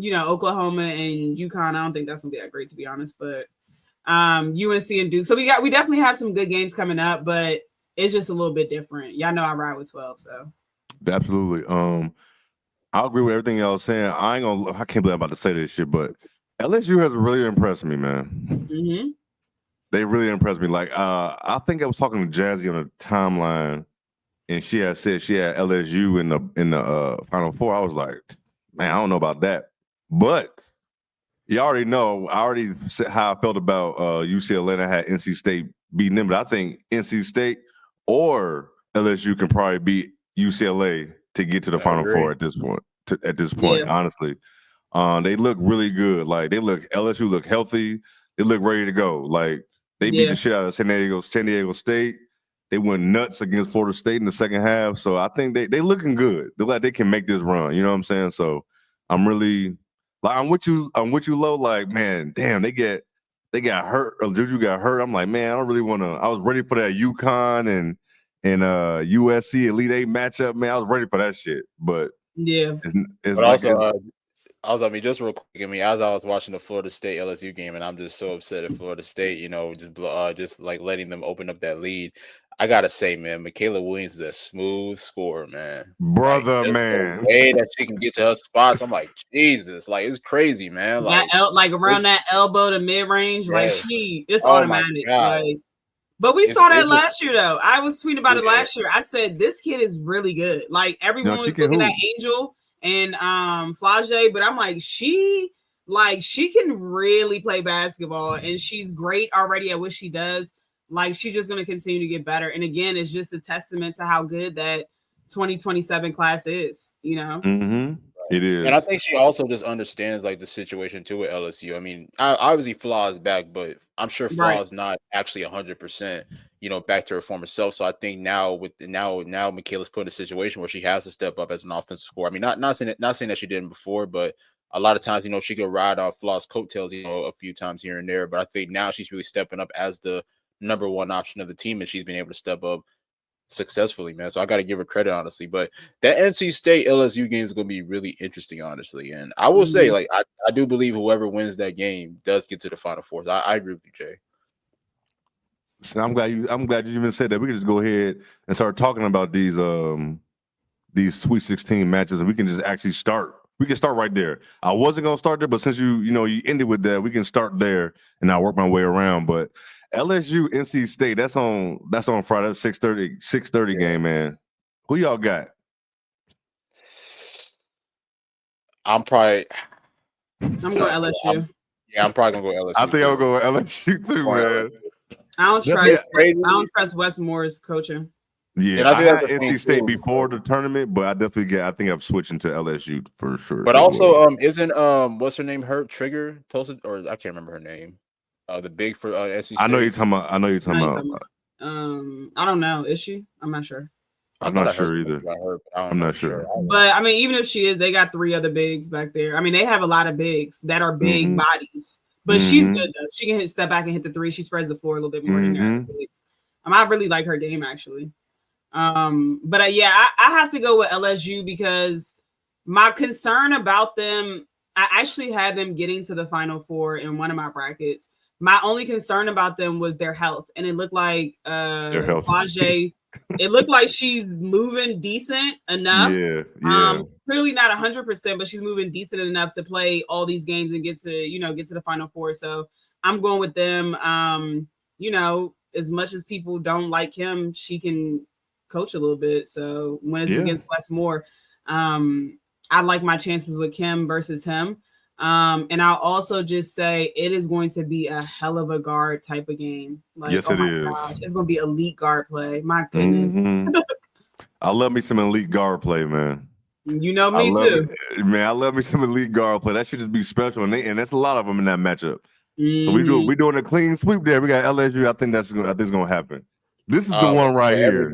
Oklahoma and UConn. I don't think that's gonna be that great, to be honest, but UNC and Duke. So we definitely have some good games coming up, but it's just a little bit different. Y'all know I ride with 12, so absolutely. I agree with everything y'all saying. I can't believe I'm about to say this shit, but LSU has really impressed me, man. Mm-hmm. They really impressed me. Like, I think I was talking to Jazzy on the timeline, and she had said she had LSU in the Final Four. I was like, man, I don't know about that. But you already know, I already said how I felt about UCLA, and I had NC State beating them. But I think NC State or LSU can probably beat UCLA to get to the Final Four at this point. Honestly, they look really good. Like, LSU look healthy. They look ready to go. Like, they beat the shit out of San Diego State. They went nuts against Florida State in the second half. So I think they looking good. They're like they can make this run. You know what I'm saying? So I'm really. Like, I'm with you, Lo. Like, man, damn, they got hurt. Or Juju got hurt. I'm like, man, I don't really want to. I was ready for that UConn and USC Elite Eight matchup, man. I was ready for that shit. But it's but like also, just real quick. As I was watching the Florida State LSU game, and I'm just so upset at Florida State. Just like letting them open up that lead. I gotta say, man, Michaela Williams is a smooth scorer, man. Brother, like, man. The way that she can get to her spots, I'm like, Jesus, like, it's crazy, man. Like, around that elbow to mid range, like it's automatic. Like, but we saw that last year, though. I was tweeting about it last year. I said this kid is really good. Like, everyone was looking at Angel and Flage, but I'm like, she can really play basketball, and she's great already at what she does. Like, she's just going to continue to get better. And again, it's just a testament to how good that 2027 class is, you know? Mm-hmm. It is. And I think she also just understands, like, the situation, too, with LSU. I mean, obviously Flaw is back, but I'm sure Flaw is not actually 100%, back to her former self. So I think now Michaela's put in a situation where she has to step up as an offensive scorer. I mean, not saying that she didn't before, but a lot of times, she could ride on Flaw's coattails, a few times here and there. But I think now she's really stepping up as the number one option of the team, and she's been able to step up successfully, man. So I got to give her credit, honestly. But that NC State LSU game is going to be really interesting, honestly. And I will say, like, I do believe whoever wins that game does get to the Final Four. So I agree with you, Jay. So I'm glad you even said that. We can just go ahead and start talking about these Sweet 16 matches, and we can just actually start. We can start right there. I wasn't gonna start there, but since you ended with that, we can start there, and I'll work my way around. But LSU NC State, that's on Friday, 6:30 game, man. Who y'all got? I'm going LSU. I'm probably gonna go LSU. I think I'll go with LSU too, man. I don't trust Wes Moore's coaching. Yeah, I had NC State before the tournament, but I think I'm switching to LSU for sure. But also, isn't what's her name hurt Trigger Tulsa, or I can't remember her name. The big for NC State. I know you're talking about. I don't know. Is she? I'm not sure. I'm not sure either. I'm not sure. But I mean, even if she is, they got 3 other bigs back there. I mean, they have a lot of bigs that are big bodies. But she's good though. She can step back and hit the 3. She spreads the floor a little bit more than her. I really like her game, actually. But I have to go with LSU because my concern about them, I actually had them getting to the Final Four in one of my brackets. My only concern about them was their health, and it looked like Flage, it looked like she's moving decent enough. Yeah. Clearly not 100%, but she's moving decent enough to play all these games and get to the Final Four. So I'm going with them. As much as people don't like him, she can coach a little bit. So when it's against Wes Moore, I like my chances with Kim versus him. And I'll also just say it is going to be a hell of a guard type of game. Like, Yes, oh it my is. gosh, it's going to be elite guard play. My goodness. Mhm. I love me some elite guard play, man. You know I me love too. it. Man, I love me some elite guard play. That should just be special, and that's a lot of them in that matchup. So Mhm. we doing a clean sweep there. We got LSU. I think it's gonna happen. This is the one right here.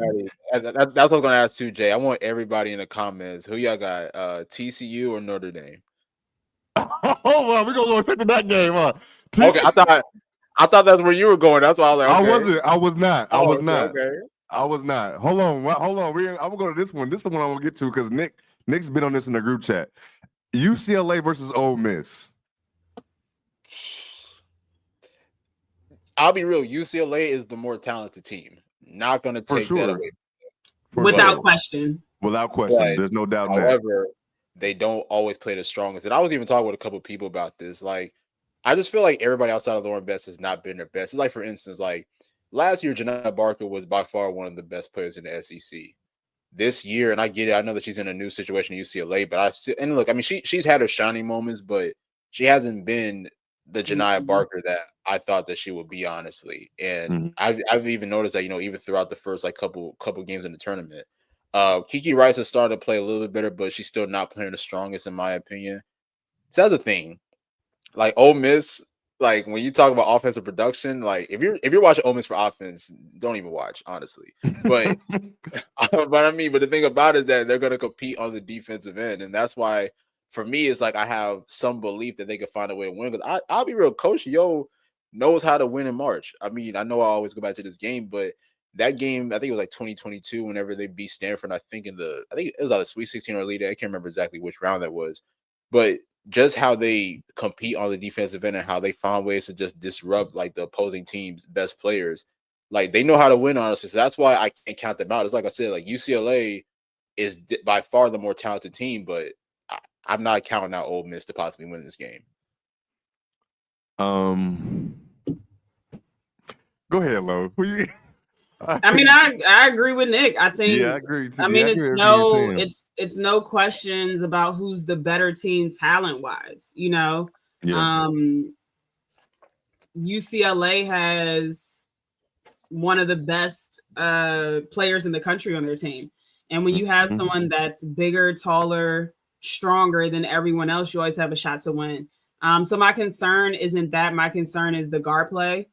That's what I was gonna ask too, Jay. I want everybody in the comments. Who y'all got? TCU or Notre Dame? Hold on, we're gonna go straight to that game, huh? Okay, I thought that's where you were going. That's why I was like, okay. I was not. Okay. I was not. Hold on. I'm gonna go to this one. This is the one I'm gonna get to because Nick's been on this in the group chat. UCLA versus Ole Miss. I'll be real. UCLA is the more talented team. Not gonna take that away. Without question. Without question. There's no doubt in that. However, they don't always play the strongest. And I was even talking with a couple of people about this. Like, I just feel like everybody outside of Lauren Best has not been their best. Like, for instance, like last year, Janiah Barker was by far one of the best players in the SEC. This year, and I get it, I know that she's in a new situation at UCLA, but look, I mean, she's had her shining moments, but she hasn't been the Janiah Barker that I thought that she would be, honestly. And I've even noticed that, even throughout the first like couple games in the tournament, Kiki Rice has started to play a little bit better, but she's still not playing the strongest, in my opinion. So that's the thing. Like Ole Miss, like when you talk about offensive production, like if you're watching Ole Miss for offense, don't even watch, honestly. But but the thing about it is that they're going to compete on the defensive end, and that's why for me it's like I have some belief that they can find a way to win. Because I'll be real, Coach Yo knows how to win in March. I mean, I know I always go back to this game, but that game, I think it was like 2022, whenever they beat Stanford. I think it was either Sweet 16 or Elite. I can't remember exactly which round that was, but just how they compete on the defensive end and how they find ways to just disrupt like the opposing team's best players. Like they know how to win, honestly. So that's why I can't count them out. It's like I said, like UCLA is by far the more talented team, but I'm not counting out Ole Miss to possibly win this game. Go ahead, Lo. I mean, I agree with Nick. I think. Yeah, I agree. I mean, it's no questions about who's the better team talent wise. Yeah. UCLA has one of the best players in the country on their team, and when you have someone that's bigger, taller, stronger than everyone else, you always have a shot to win. So my concern isn't that. My concern is the guard play.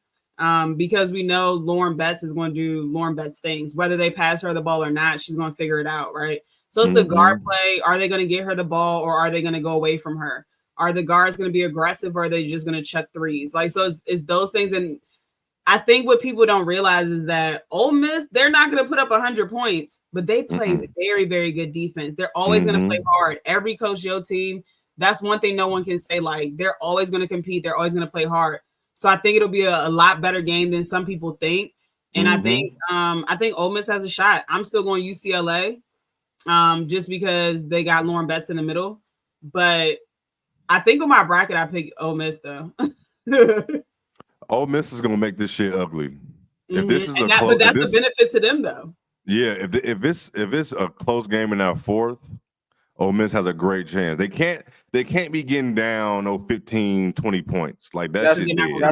Because we know Lauren Betts is going to do Lauren Betts things, whether they pass her the ball or not, she's going to figure it out. Right. So it's the guard play. Are they going to get her the ball or are they going to go away from her? Are the guards going to be aggressive or are they just going to check threes? Like, so it's those things. And I think what people don't realize is that Ole Miss, they're not going to put up 100 points, but they play very, very good defense. They're always going to play hard. Every Coach Yo team, that's one thing no one can say. Like, they're always going to compete. They're always going to play hard. So I think it'll be a lot better game than some people think. And I think Ole Miss has a shot. I'm still going UCLA just because they got Lauren Betts in the middle. But I think on my bracket, I pick Ole Miss, though. Ole Miss is going to make this shit ugly. If this is but that's a benefit to them, though. Yeah, if it's a close game in our fourth, Ole Miss has a great chance. They can't be getting down 15, 20 points. Like that's the thing, though. And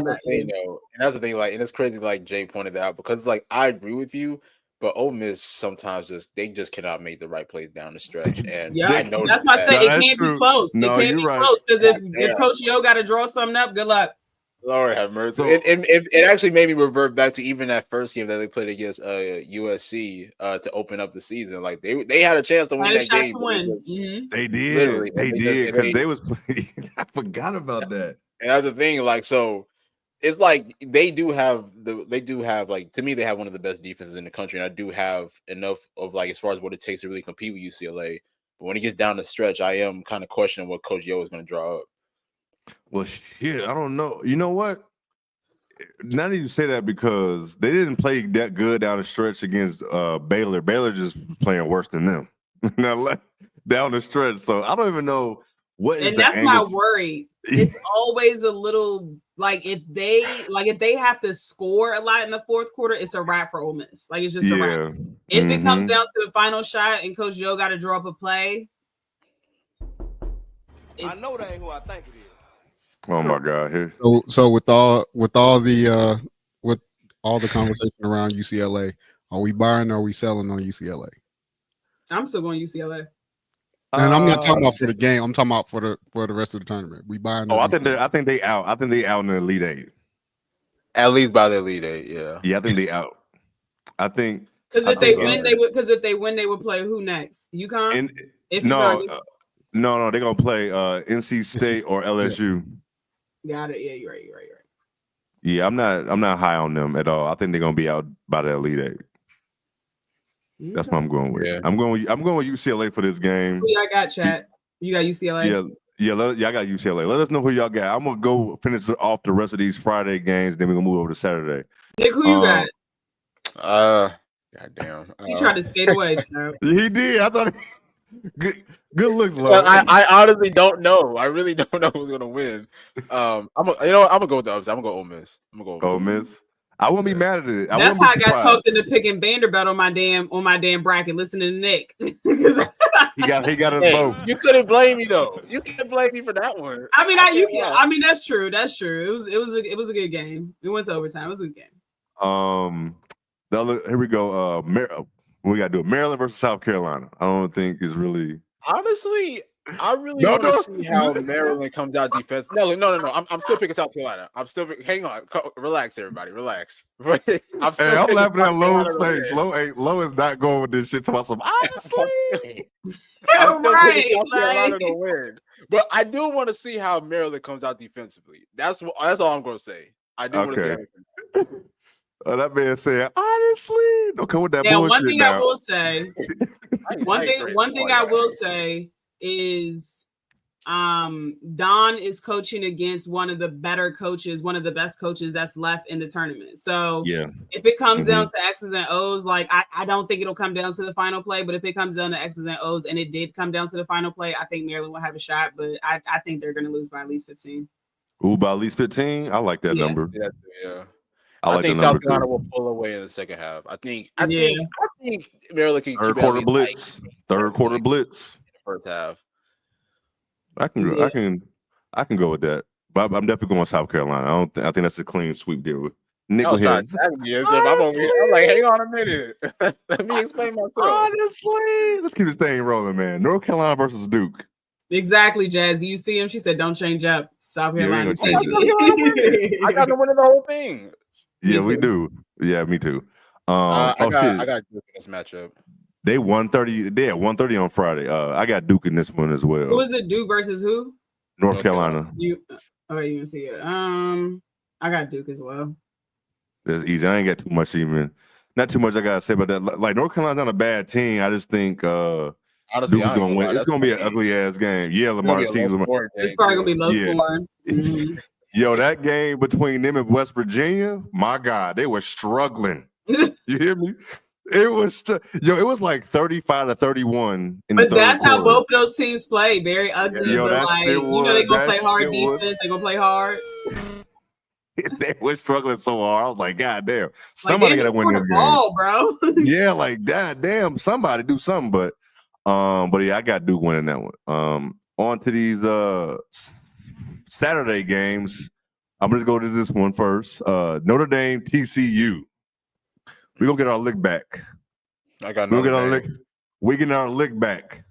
that's the thing, like, and it's crazy, like Jay pointed out, because like I agree with you, but Ole Miss sometimes just cannot make the right plays down the stretch. And I know that's why I say it can't be close. It can't be close because if Coach Yo got to draw something up, good luck. Lord have mercy. So, it actually made me revert back to even that first game that they played against USC to open up the season. Like they had a chance to win that game. They did. They did because they was playing. I forgot about that. And that's the thing. Like, so it's like they do have like, to me, they have one of the best defenses in the country, and I do have enough of like as far as what it takes to really compete with UCLA. But when it gets down the stretch, I am kind of questioning what Coach Yo is going to draw up. Well, shit, I don't know. You know what? Now that you say that, because they didn't play that good down the stretch against Baylor. Baylor just was playing worse than them now down the stretch. So I don't even know what. And that's my worry. It's always a little like if they have to score a lot in the fourth quarter, it's a wrap for Ole Miss. Like it's just a wrap. If it comes down to the final shot and Coach Yo got to draw up a play. I know that ain't who I think it is. Oh my God! Here, So with all the conversation around UCLA, are we buying or are we selling on UCLA? I'm still going UCLA. And I'm not talking about for the game. I'm talking about for the rest of the tournament. We buying. Oh, or I we think selling? I think they out. I think they out in the Elite Eight. At least by the Elite Eight, yeah. Yeah, I think they out. I think Because I if they think, win, they would. Because if they win, they would play who next? UConn. and If no, UConn gets- no, they're gonna play NC State or LSU. got it. Yeah, you're right. Yeah, I'm not high on them at all. I think they're gonna be out by the Elite Eight. That's what I'm going with. Yeah. I'm going with UCLA for this game. Who y'all got, chat? You got UCLA. Yeah, I got UCLA. Let us know who y'all got. I'm gonna go finish off the rest of these Friday games. Then we're gonna move over to Saturday. Nick, who you got? Goddamn. He tried to skate away. Child. He did. I thought. Good looks, Lo. Well, I honestly don't know. I really don't know who's gonna win. I'm gonna go with the upset. I'm gonna go Ole Miss. Ole Miss. I wouldn't be mad at it. That's how I got talked into picking Vanderbilt on my damn bracket. Listening to Nick. He got us both. You couldn't blame me though. You can't blame me for that one. I mean, that's true. That's true. It was a good game. It went to overtime. It was a good game. Here we go. We got to do it. Maryland versus South Carolina. I don't think it's really. Honestly, I really want to see how Maryland comes out defense. No. I'm still picking South Carolina. Hang on. Relax, everybody. Relax. I'm laughing at Lowe's face. Lowe is not going with this shit to myself. Honestly. I'm still picking South Carolina to win. But I do want to see how Maryland comes out defensively. That's all I'm going to say. I do want to see how it comes out. That man said, honestly, don't come with that bullshit. One thing now. I will say, one thing I will say is, Don is coaching against one of the better coaches, one of the best coaches that's left in the tournament. So if it comes down to X's and O's, like I don't think it'll come down to the final play, but if it comes down to X's and O's, and it did come down to the final play, I think Maryland will have a shot, but I think they're going to lose by at least 15. Ooh, by at least 15? I like that number. Yeah. I think South Carolina will pull away in the second half. I think Maryland can third quarter blitz. Third quarter blitz. First half. I can go with that. But I'm definitely going with South Carolina. I think that's a clean sweep deal. Nick, I'm like, hang on a minute. Let me explain myself. Honestly, let's keep this thing rolling, man. North Carolina versus Duke. Exactly, Jazz. You see him? She said, "Don't change up." South Carolina. I got to win the whole thing. Yeah, we do. Yeah, me too. I got Duke in this matchup. They 130. They at 130 on Friday. I got Duke in this one as well. Who is it? Duke versus who? North Carolina. You can see it. I got Duke as well. That's easy. I ain't got too much not too much I gotta say about that. Like North Carolina's not a bad team. I just think honestly, Duke's gonna win. It's gonna be an ugly ass game. Yeah, Lamar. It's probably gonna be low scoring. Mm-hmm. Yo, that game between them and West Virginia, my God, they were struggling. You hear me? It was it was like 35-31 in the third that's quarter. How both of those teams play. Very ugly, Yo, but like they're gonna play hard defense. They're gonna play hard. They were struggling so hard. I was like, God damn, somebody gotta win this game, ball, bro. Yeah, like God damn, somebody do something. But yeah, I got Duke winning that one. On to these Saturday games. I'm gonna go to this one first. Notre Dame, TCU. We're gonna get our lick back. I got We're getting our lick back.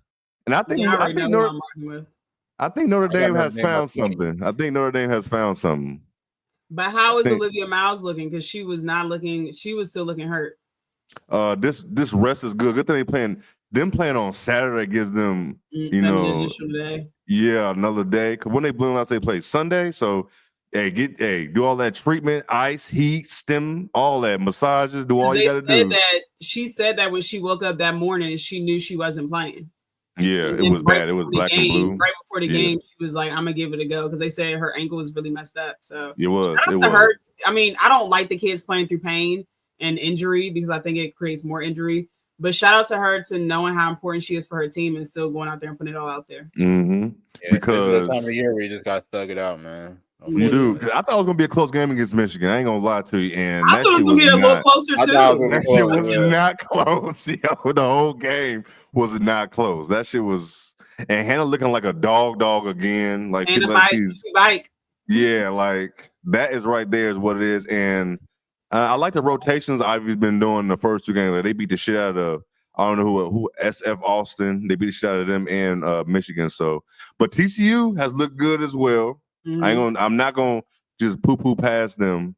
And I think Notre Dame has found something. I think Notre Dame has found something. But how is Olivia Miles looking? Because she was not looking, she was still looking hurt. This rest is good. Good thing they playing. Them playing on Saturday gives them, another day. Because when they bloom out, they play Sunday. So, do all that treatment, ice, heat, stem, all that massages. Do all you got to do. She said that when she woke up that morning, she knew she wasn't playing. Yeah, it was bad. It was black and blue. Right before the game, she was like, "I'm gonna give it a go," because they said her ankle was really messed up. So it was. Her. I mean, I don't like the kids playing through pain and injury because I think it creates more injury. But shout out to her to knowing how important she is for her team and still going out there and putting it all out there. Mm-hmm. Yeah, because this is the time of year where you just got to thug it out, man. You do. I thought it was gonna be a close game against Michigan. I ain't gonna lie to you. And I thought it was gonna be a little closer too. That shit was not close. Yo, the whole game was not close. That shit was. And Hannah looking like a dog again. Like she's bike. Yeah, like that is right there is what it is. And I like the rotations Ivy's been doing the first two games. Like, they beat the shit out of I don't know who SF Austin. They beat the shit out of them in Michigan. So, but TCU has looked good as well. Mhm. I'm not gonna just poo past them,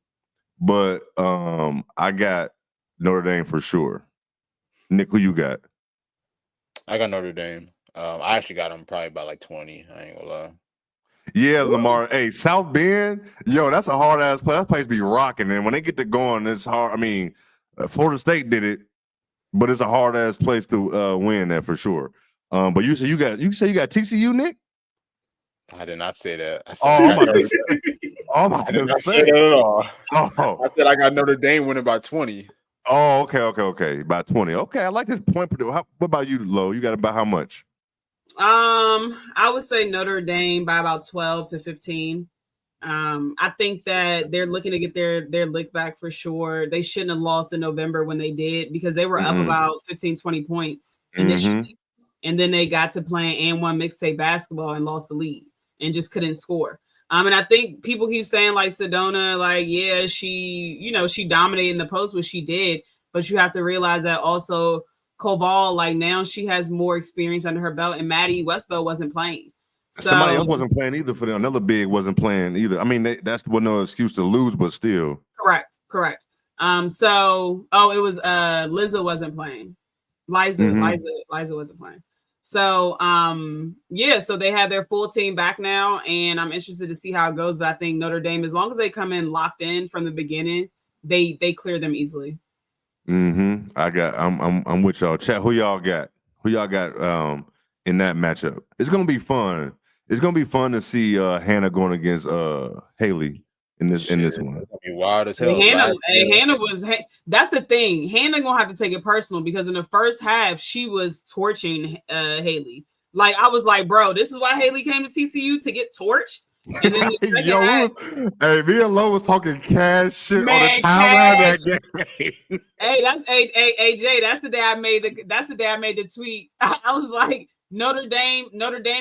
but I got Notre Dame for sure. Nick, who you got? I got Notre Dame. I actually got them probably by like 20. I ain't gonna lie. Yeah, Lamar. Hey, South Bend, yo, that's a hard ass place. That place be rocking, and when they get to going, it's hard. I mean, Florida State did it, but it's a hard ass place to win at for sure. But you say you got TCU, Nick? I did not say that. I said Oh, I I'm got about to Notre say. Dame. Oh, I'm about I did to not say say. that at all. Oh, I said I got Notre Dame winning by 20. oh, okay. About 20. Okay, I like this point. What about you, Lo? You got about how much? I would say Notre Dame by about 12 to 15. I think that they're looking to get their lick back for sure. They shouldn't have lost in November when they did because they were up about 15, 20 points initially. And then they got to playing and one mixtape basketball and lost the lead and just couldn't score. And I think people keep saying like Sedona, like, yeah, she dominated in the post, which she did, but you have to realize that also Koval, like now she has more experience under her belt, and Maddie Westbell wasn't playing. So Somebody else wasn't playing either for them. Another big wasn't playing either. I mean, that's no excuse to lose, but still. Correct. It was Liza wasn't playing. Liza wasn't playing. So so they have their full team back now, and I'm interested to see how it goes. But I think Notre Dame, as long as they come in locked in from the beginning, they clear them easily. I'm with y'all. Chat, who y'all got? Who y'all got in that matchup? It's gonna be fun. It's gonna be fun to see Hannah going against Haley in this one. It's gonna be wild as hell. Hannah was. That's the thing. Hannah gonna have to take it personal because in the first half she was torching Haley. Like I was like, bro, this is why Haley came to TCU to get torched. And then the hey, me and Lo was talking cash shit on the timeline that game. Hey, Jay. That's the day I made the tweet. I was like, Notre Dame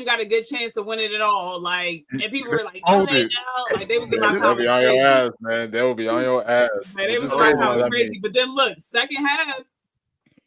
got a good chance to win it all. Like, and people were like, no, they now. Like they was in my comments. They'll be on your ass, man. They will be on your ass. Man, it was in my comments crazy. But then look, second half,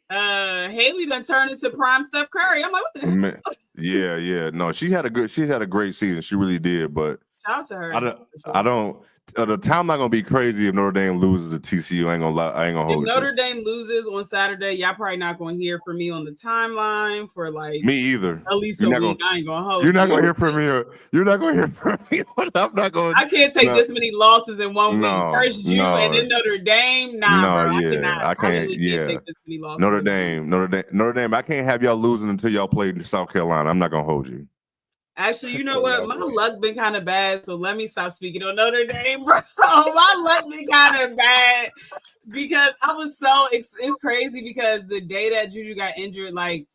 Haley done turned into prime Steph Curry. I'm like, what the man, yeah. No, she had a great season. She really did. But shout out to her. I don't. The time not gonna be crazy if Notre Dame loses to TCU. I ain't gonna lie. I ain't gonna hold you. If Notre Dame loses on Saturday, y'all probably not gonna hear from me on the timeline for like me either. At least a week. I ain't gonna hold. You're not gonna hear from me. You're not gonna hear from me. I'm not gonna. I can't take this many losses in 1 week. First Juju and then Notre Dame. Nah, bro. I can't. Can't take this many losses. Notre Dame. I can't have y'all losing until y'all play South Carolina. I'm not gonna hold you. Actually, you know what? My luck been kind of bad, so let me stop speaking on Notre Dame, bro. My luck been kind of bad because I was so it's crazy because the day that Juju got injured, like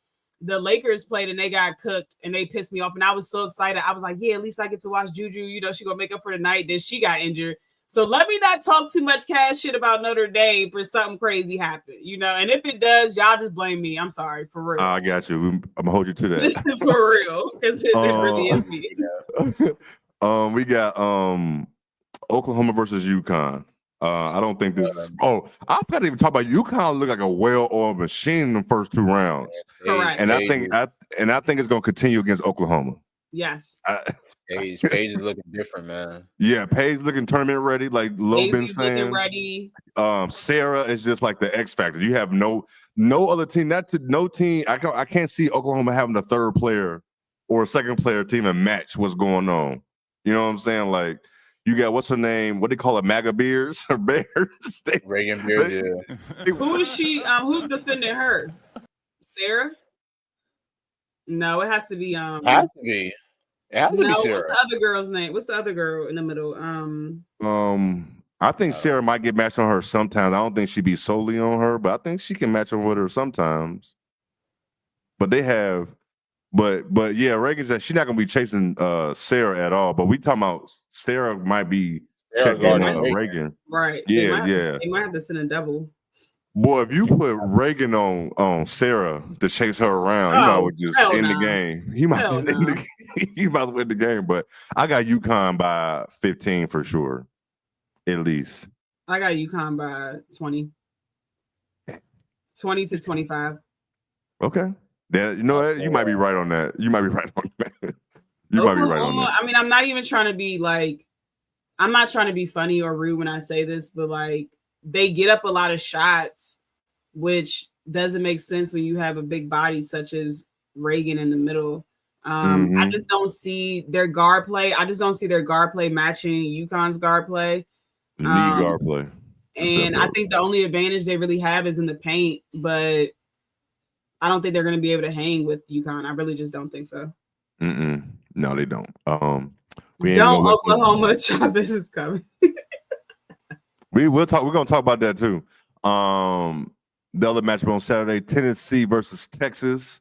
the Lakers played and they got cooked and they pissed me off, and I was so excited. I was like, yeah, at least I get to watch Juju. You know, she gonna make up for the night. Then she got injured. So let me not talk too much cash shit about Notre Dame for something crazy happen, you know. And if it does, y'all just blame me. I'm sorry, for real. I got you. I'm gonna hold you to that. For real, because it really is me. We got Oklahoma versus UConn. I don't think this is. Oh, I've got to even talk about UConn. Look like a well-oiled machine in the first two rounds. Correct. And I think it's gonna continue against Oklahoma. Yes. Paige is looking different, man. Yeah, Paige looking tournament ready, like Lo been saying. Looking ready. Sarah is just like the X factor. You have no other team. No team. I can't see Oklahoma having a third player or a second player team and match what's going on. You know what I'm saying? Like you got what's her name? What do they call it? MAGA Bears or Bears? Reagan Bears. Yeah. Who is she? Who's defending her? Sarah? No, it has to be. Has to be. It has to be Sarah. What's the other girl's name? What's the other girl in the middle? I think Sarah might get matched on her sometimes. I don't think she'd be solely on her, but I think she can match on with her sometimes. But they have, but yeah, Reagan said she's not gonna be chasing Sarah at all. But we talking about Sarah might be checking Reagan. Right. Yeah, they might have to send a double. Boy, if you put Reagan on Sarah to chase her around, you might Oh, well just hell end the nah. game. You might Hell just end nah. the you might as well end the game. But I got UConn by 15 for sure, at least. I got UConn by 20. 20 to 25. Okay. That you know what? You might be right on that. You might be right on that. You might be right on Oklahoma, that. I mean, I'm not even trying to be like, I'm not trying to be funny or rude when I say this, but like they get up a lot of shots, which doesn't make sense when you have a big body such as Reagan in the middle. I just don't see their guard play. I just don't see their guard play matching UConn's guard play. You need guard play. And I think the only advantage they really have is in the paint, but I don't think they're going to be able to hang with UConn. I really just don't think so. No, they don't. Don't Oklahoma Chavez is coming. We'll talk. We're gonna talk about that too. The other matchup on Saturday, Tennessee versus Texas.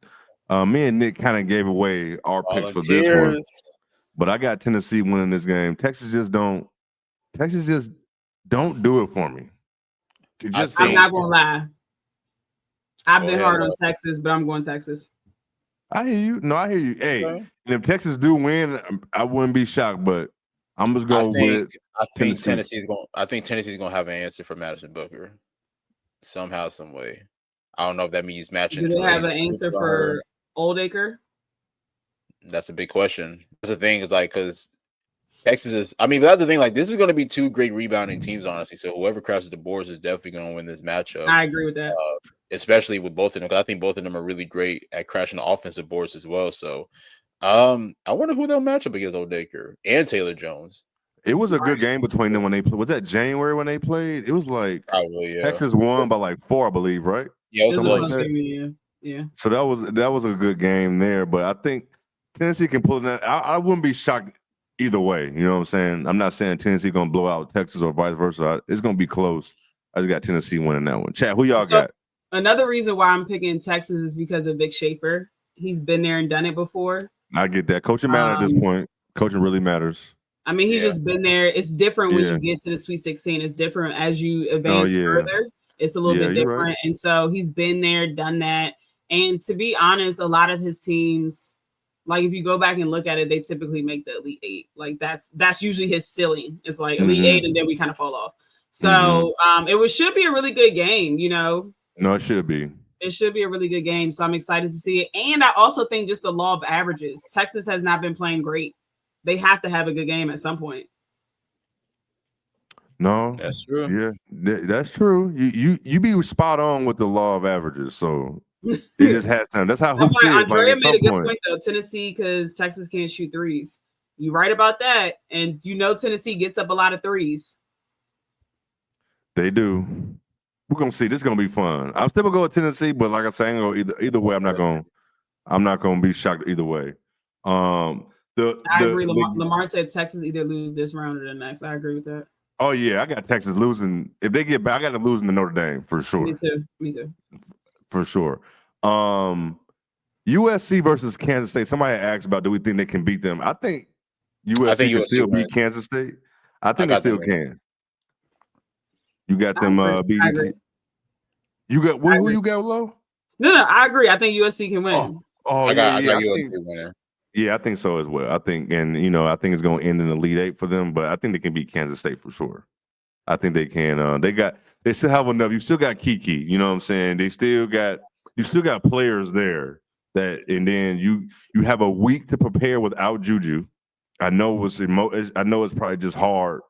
Me and Nick kind of gave away our picks for this one, but I got Tennessee winning this game. Texas just don't do it for me. I'm not gonna lie. I've been hard on Texas, but I'm going Texas. I hear you. No, I hear you. Hey, and if Texas do win, I wouldn't be shocked, but I'm just going with. I think Tennessee's going to have an answer for Madison Booker somehow, some way. I don't know if that means matching. Do they have an answer for Oldacre? That's a big question. That's the thing is like because Texas is. I mean, but that's the thing. Like this is going to be two great rebounding teams, honestly. So whoever crashes the boards is definitely going to win this matchup. I agree with that. Especially with both of them, because I think both of them are really great at crashing the offensive boards as well. So, I wonder who they'll match up against Oldacre and Taylor Jones. It was a good game between them when they played. Was that January when they played? It was like probably Texas won by like 4, I believe, right? Yeah, it was like that. Yeah. So that was a good game there, but I think Tennessee can pull that. I wouldn't be shocked either way. You know what I'm saying? I'm not saying Tennessee gonna blow out Texas or vice versa. It's gonna be close. I just got Tennessee winning that one. Chad, who y'all got? Another reason why I'm picking Texas is because of Vic Schaefer. He's been there and done it before. I get that. Coaching matters at this point. Coaching really matters. I mean, he's just been there. It's different when you get to the Sweet 16. It's different as you advance further. It's a little bit different. Right. And so he's been there, done that. And to be honest, a lot of his teams, like if you go back and look at it, they typically make the Elite Eight. Like that's usually his ceiling. It's like Elite Eight, and then we kind of fall off. So it should be a really good game, you know. No, it should be. It should be a really good game. So I'm excited to see it. And I also think just the law of averages. Texas has not been playing great. They have to have a good game at some point. No, that's true. Yeah, that's true. You be spot on with the law of averages. So it just has time. That's how hoops is. Andrea made a good point though. Tennessee, because Texas can't shoot threes. You right about that. And you know Tennessee gets up a lot of threes. They do. We're gonna see. This is gonna be fun. I'm still gonna go with Tennessee, but like I say, I'm gonna go either way. I'm not gonna be shocked either way. I agree. Lamar said Texas either lose this round or the next. I agree with that. Oh yeah, I got Texas losing. If they get back, I got them losing to Notre Dame for sure. Me too. For sure. USC versus Kansas State. Somebody asked about, do we think they can beat them? I think USC can still beat Kansas State. I think they still can. You got them beating. You got who you got low? No, I agree. I think USC can win. I got USC winning. Yeah, I think so as well. I think, and I think it's going to end in the Elite Eight for them, but I think they can beat Kansas State for sure. I think they can. They still have enough. You still got Kiki. You know what I'm saying? You still got players there and then you have a week to prepare without Juju. I know it's probably just hard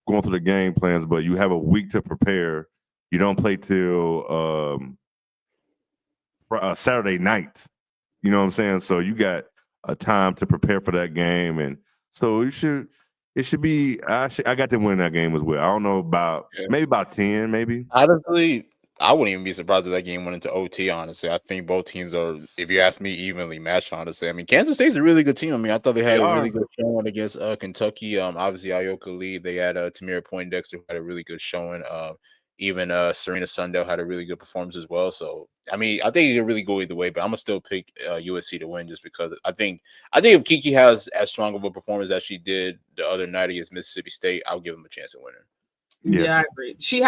going through the game plans, but you have a week to prepare. You don't play till Saturday night. You know what I'm saying? So you got a time to prepare for that game, and so it should be. I got to win that game as well. I don't know maybe about 10, maybe. Honestly, I wouldn't even be surprised if that game went into OT. Honestly, I think both teams are, if you ask me, evenly matched. Honestly, I mean, Kansas State's a really good team. I mean, I thought they had a really good showing against Kentucky. Obviously, Ayoka Lee. They had Tamira Poindexter who had a really good showing. Even Serena Sundell had a really good performance as well. So, I mean, I think it could really go either way, but I'm gonna still pick USC to win just because I think if Kiki has as strong of a performance as she did the other night against Mississippi State, I'll give them a chance of winning. Yes. Yeah, I agree. She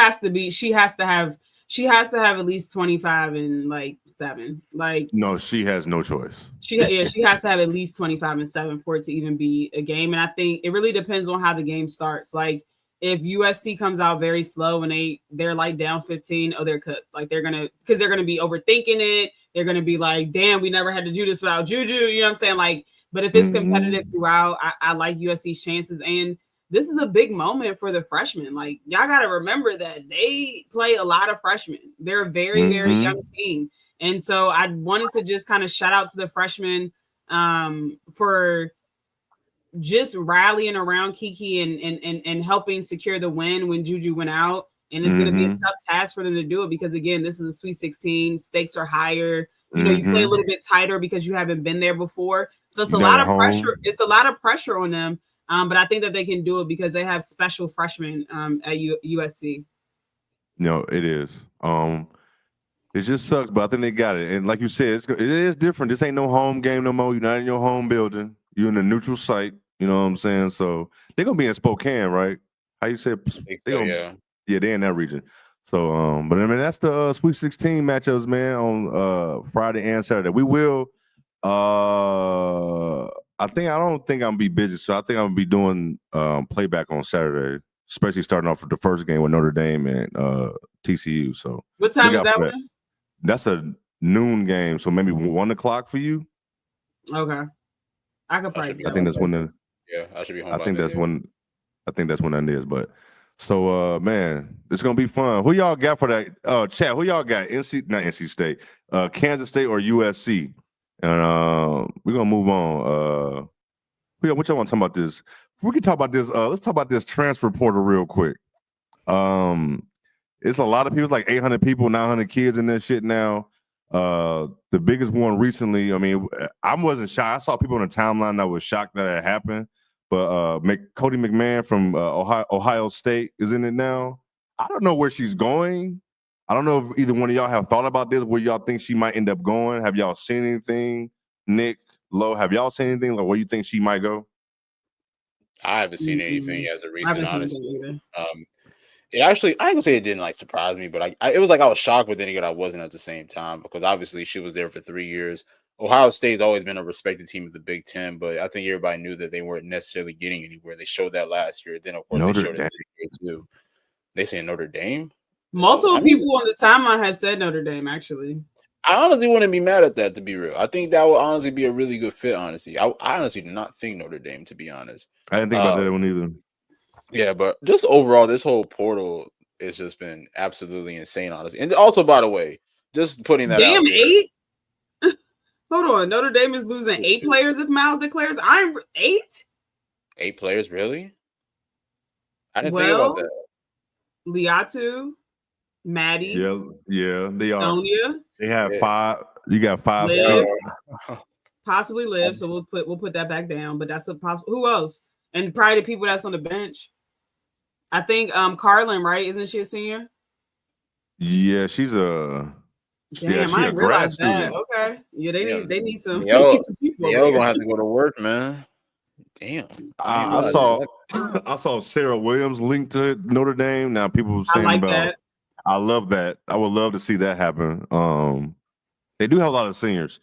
has to have She has to have at least 25 and like 7. Like No, she has no choice. she has to have at least 25 and 7 for it to even be a game. And I think it really depends on how the game starts. Like if USC comes out very slow and they're like down 15, they're cooked. Like they're gonna be overthinking it. They're gonna be like, damn, we never had to do this without Juju. You know what I'm saying? Like, but if it's competitive throughout, I like USC's chances. And this is a big moment for the freshmen. Like, y'all got to remember that they play a lot of freshmen. They're a very, very young team. And so I wanted to just kind of shout out to the freshmen for just rallying around Kiki and helping secure the win when Juju went out. And it's going to be a tough task for them to do it because, again, this is a Sweet 16. Stakes are higher. You know, you play a little bit tighter because you haven't been there before. So it's a lot of pressure. It's a lot of pressure on them. But I think that they can do it because they have special freshmen at USC. No, it is. It just sucks, but I think they got it. And like you said, it is different. This ain't no home game no more. You're not in your home building. You're in a neutral site. You know what I'm saying? So they're gonna be in Spokane, right? How you said? Yeah, they're in that region. So, but I mean, that's the Sweet 16 matchups, man, on Friday and Saturday. We will. I don't think I'm gonna be busy, so I think I'm gonna be doing playback on Saturday, especially starting off with the first game with Notre Dame and TCU. So what time is that one? That's a noon game, so maybe 1 o'clock for you. Okay, I could probably. I think that's when I should be home. I think that's when that is. But so man, it's gonna be fun. Who y'all got for that chat? Who y'all got? Not NC State, Kansas State or USC? And we're gonna move on. What y'all want to talk about this? We can talk about this. Let's talk about this transfer portal real quick. It's a lot of people. It's like 800 people, 900 kids in this shit now. The biggest one recently. I mean, I wasn't shocked. I saw people on the timeline that was shocked that it happened. But Cody McMahon from Ohio State is in it now. I don't know where she's going. I don't know if either one of y'all have thought about this, where y'all think she might end up going. Have y'all seen anything? Nick, Lo, have y'all seen anything like where you think she might go? I haven't seen anything as a recent, honestly. It actually, I ain't gonna say it didn't like surprise me, but it was like I was shocked, but then again, I wasn't at the same time because obviously she was there for 3 years. Ohio State's always been a respected team of the Big Ten, but I think everybody knew that they weren't necessarily getting anywhere. They showed that last year. Then of course they showed it this year too. They say Notre Dame. Multiple people on the timeline had said Notre Dame, actually. I honestly wouldn't be mad at that, to be real. I think that would honestly be a really good fit, honestly. I honestly do not think Notre Dame, to be honest. I didn't think about that one either. Yeah, but just overall, this whole portal has just been absolutely insane, honestly. And also, by the way, just putting that out there. 8? Hold on. Notre Dame is losing 8 players if Miles declares. I'm 8? 8 players, really? I didn't think about that. Liatu, Maddie. Yeah, they are. Sonia. They have 5. You got 5. Liv. Possibly Liv, so we'll put that back down. But that's a possible. Who else? And probably the people that's on the bench. I think Carlin, right? Isn't she a senior? Yeah, she's a. Damn, I didn't realize that. Okay. Yeah, they need some. People. Y'all gonna have to go to work, man. Damn. I saw Sarah Williams linked to Notre Dame. Now people were saying that. I love that. I would love to see that happen. They do have a lot of seniors.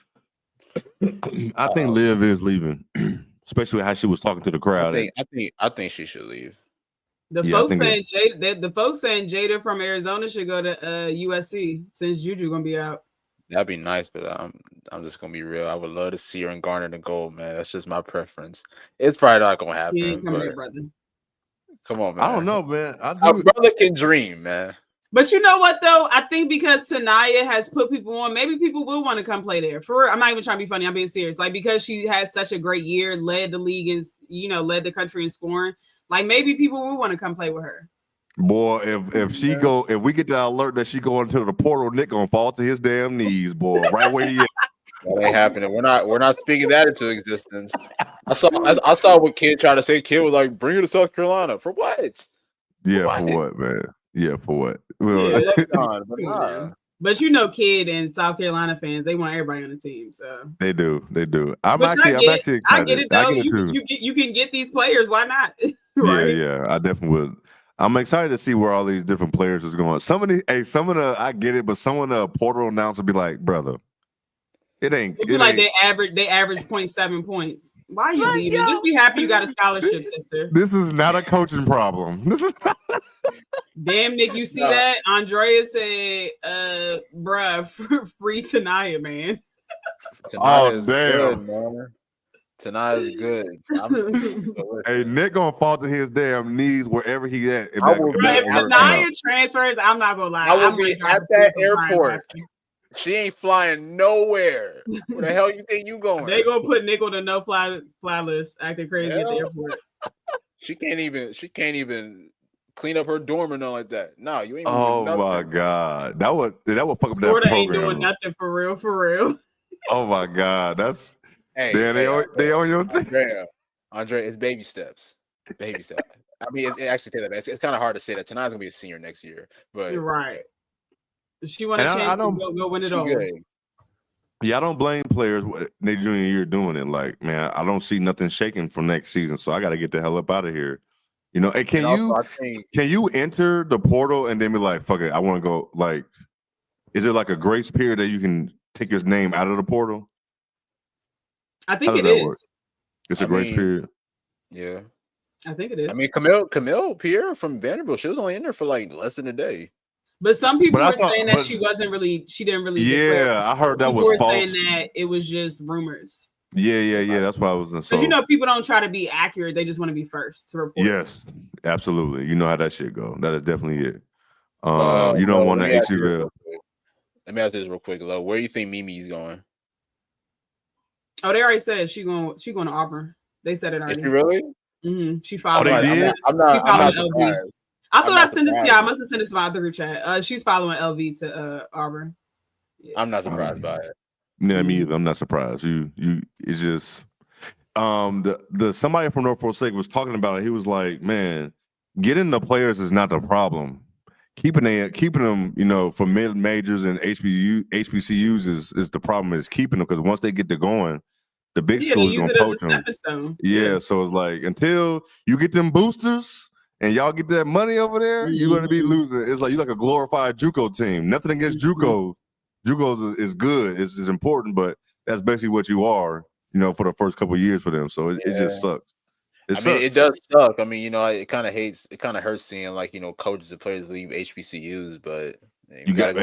I think Liv is leaving, especially how she was talking to the crowd. I think she should leave. The folks saying Jada from Arizona should go to USC since Juju gonna be out. That'd be nice, but I'm just gonna be real. I would love to see her and garner the gold, man. That's just my preference. It's probably not gonna happen. Here, brother. Come on, man. I don't know, man. A brother can dream, man. But you know what, though? I think because Tanaya has put people on, maybe people will want to come play there. For real, I'm not even trying to be funny. I'm being serious. Like, because she has such a great year, led the league and, led the country in scoring. Like, maybe people will want to come play with her. Boy, if we get that alert that she going to the portal, Nick gonna fall to his damn knees, boy. Right where he is. That ain't happening. We're not speaking that into existence. I saw what Kid tried to say. Kid was like, bring her to South Carolina. For what? Yeah, for what, man? Yeah, for what? But Kid and South Carolina fans, they want everybody on the team. So they do. I'm actually excited. I get it though. You can get these players. Why not? Right? Yeah. I definitely would. I'm excited to see where all these different players is going. Some of the I get it, but some of the portal announcers be like, brother, it ain't. It'd be like they average 0.7 points. Why are you leaving? Just be happy you got a scholarship, sister. This is not a coaching problem. This is Damn, Nick, you see that? Andrea said, bruh, free Tanaya, man. Tonight is damn. good, man. Tonight is good. Hey, Nick gonna fall to his damn knees wherever he at. If Tanaya transfers, I'm not gonna lie. I will be at that airport. She ain't flying nowhere. Where the hell you think you going? They gonna put Nick on the no-fly list, acting crazy at the airport. She can't even clean up her dorm or nothing like that. No, you ain't. Oh my god, that would fuck up that Florida program. ain't doing nothing for real. Oh my god, that's hey. They on your thing. Andrea, it's baby steps. Baby steps. I mean, it actually say that. It's kind of hard to say that. Tanai's gonna be a senior next year, but you're right. She want a chance to go win it all. Yeah, I don't blame players their junior year doing it. Like, man, I don't see nothing shaking for next season, so I got to get the hell up out of here. You know, hey, can you enter the portal and then be like, fuck it, I want to go? Like, is it like a grace period that you can take his name out of the portal? I think it is. Work? It's a grace period. Yeah, I think it is. I mean, Camille Pierre from Vanderbilt, she was only in there for like less than a day. But some people were saying that she didn't really. Yeah, I heard that was false. People were saying that it was just rumors. Yeah. That's why I was. Because people don't try to be accurate; they just want to be first to report. Yes, absolutely. You know how that shit go. That is definitely it. You don't want to HUL. Let me ask you this real quick, Lo. Where do you think Mimi's going? Oh, they already said she going to Auburn. They said it already. Is she really? Mm-hmm. She followed. Oh, they did? I'm not surprised. I thought I sent this. Yeah, I must have sent this to my other group chat. She's following LV to Auburn. Yeah. I'm not surprised by it. Yeah, me either. I'm not surprised. It's just the somebody from Norfolk State was talking about it. He was like, man, getting the players is not the problem. Keeping them, you know, for mid majors and HBCUs is the problem. Is keeping them, because once they get to going, the big schools use gonna it poach as a them. stone. Yeah, so it's like until you get them boosters and y'all get that money over there, you're gonna be losing. It's like you're like a glorified JUCO team. Nothing against JUCOs. JUCOs is good. It's important, but that's basically what you are, you know, for the first couple of years for them. So it just sucks. I mean, it does suck. I mean, you know, it kind of hurts seeing, like, you know, coaches and players leave HBCUs, but you got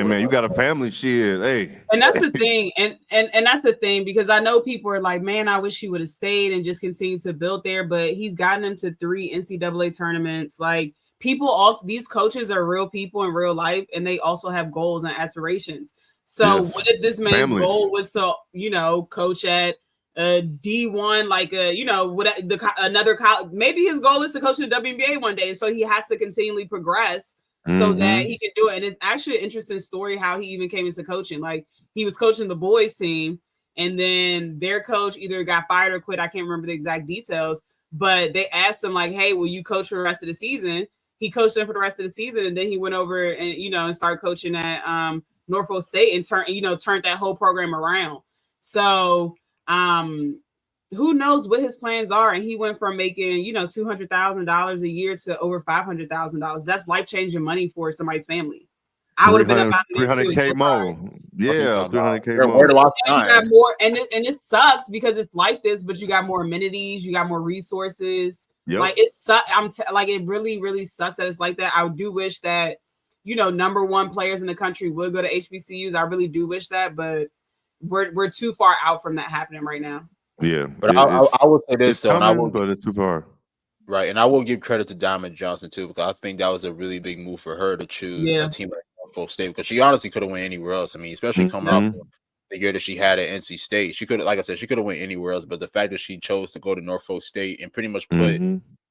a family, shit. Hey, and that's the thing, and that's the thing, because I know people are like, man, I wish he would have stayed and just continued to build there, but he's gotten them to 3 NCAA tournaments. Like, people also, these coaches are real people in real life, and they also have goals and aspirations. So what if this man's goal was to, you know, coach at D1, like another college? Maybe his goal is to coach in the WNBA one day, so he has to continually progress so that he can do it. And it's actually an interesting story how he even came into coaching. Like, he was coaching the boys team, and then their coach either got fired or quit. I can't remember the exact details, but they asked him, like, hey, will you coach for the rest of the season? He coached them for the rest of the season, and then he went over and, you know, and started coaching at Norfolk State and turned that whole program around. So who knows what his plans are? And he went from making, you know, $200,000 a year to over $500,000. That's life-changing money for somebody's family. I would have been about $300K more. Yeah, $300K more. Where do I sign? You got more, and it sucks because it's like this, but you got more amenities, you got more resources. Yep. Like, it sucks. Like, it really, really sucks that it's like that. I do wish that, you know, number 1 players in the country would go to HBCUs. I really do wish that, but we're too far out from that happening right now. Yeah, but I will say this though, but it's too far. Right, and I will give credit to Diamond Johnson too, because I think that was a really big move for her to choose a team like Norfolk State, because she honestly could have went anywhere else. I mean, especially coming off the year that she had at NC State, she could, like I said, she could have went anywhere else. But the fact that she chose to go to Norfolk State and pretty much put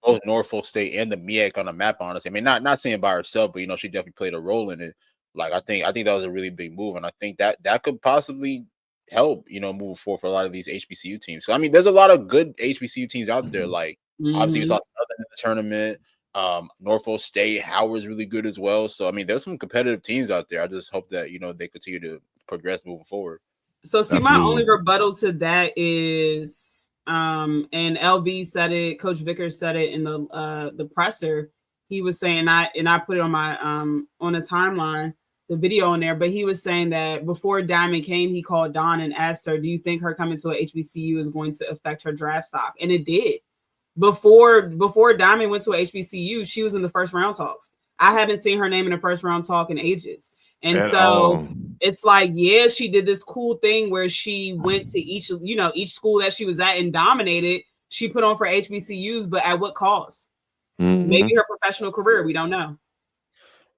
both Norfolk State and the MEAC on the map, honestly. I mean, not saying by herself, but, you know, she definitely played a role in it. Like, I think that was a really big move, and I think that could possibly help, you know, move forward for a lot of these HBCU teams. So, I mean, there's a lot of good HBCU teams out there. Like, obviously, we saw Southern in the tournament. Norfolk State, Howard's really good as well. So, I mean, there's some competitive teams out there. I just hope that, you know, they continue to progress moving forward. So, see, my only rebuttal to that is, and LV said it, Coach Vickers said it in the presser, he was saying, I put it on my on a timeline, the video on there, but he was saying that before Diamond came, he called Dawn and asked her, do you think her coming to a HBCU is going to affect her draft stock? And it did. Before Diamond went to a HBCU, she was in the first round talks. I haven't seen her name in the first round talk in ages. And so it's like, yeah, she did this cool thing where she went to each school that she was at and dominated. She put on for HBCUs, but at what cost? Maybe her professional career. We don't know.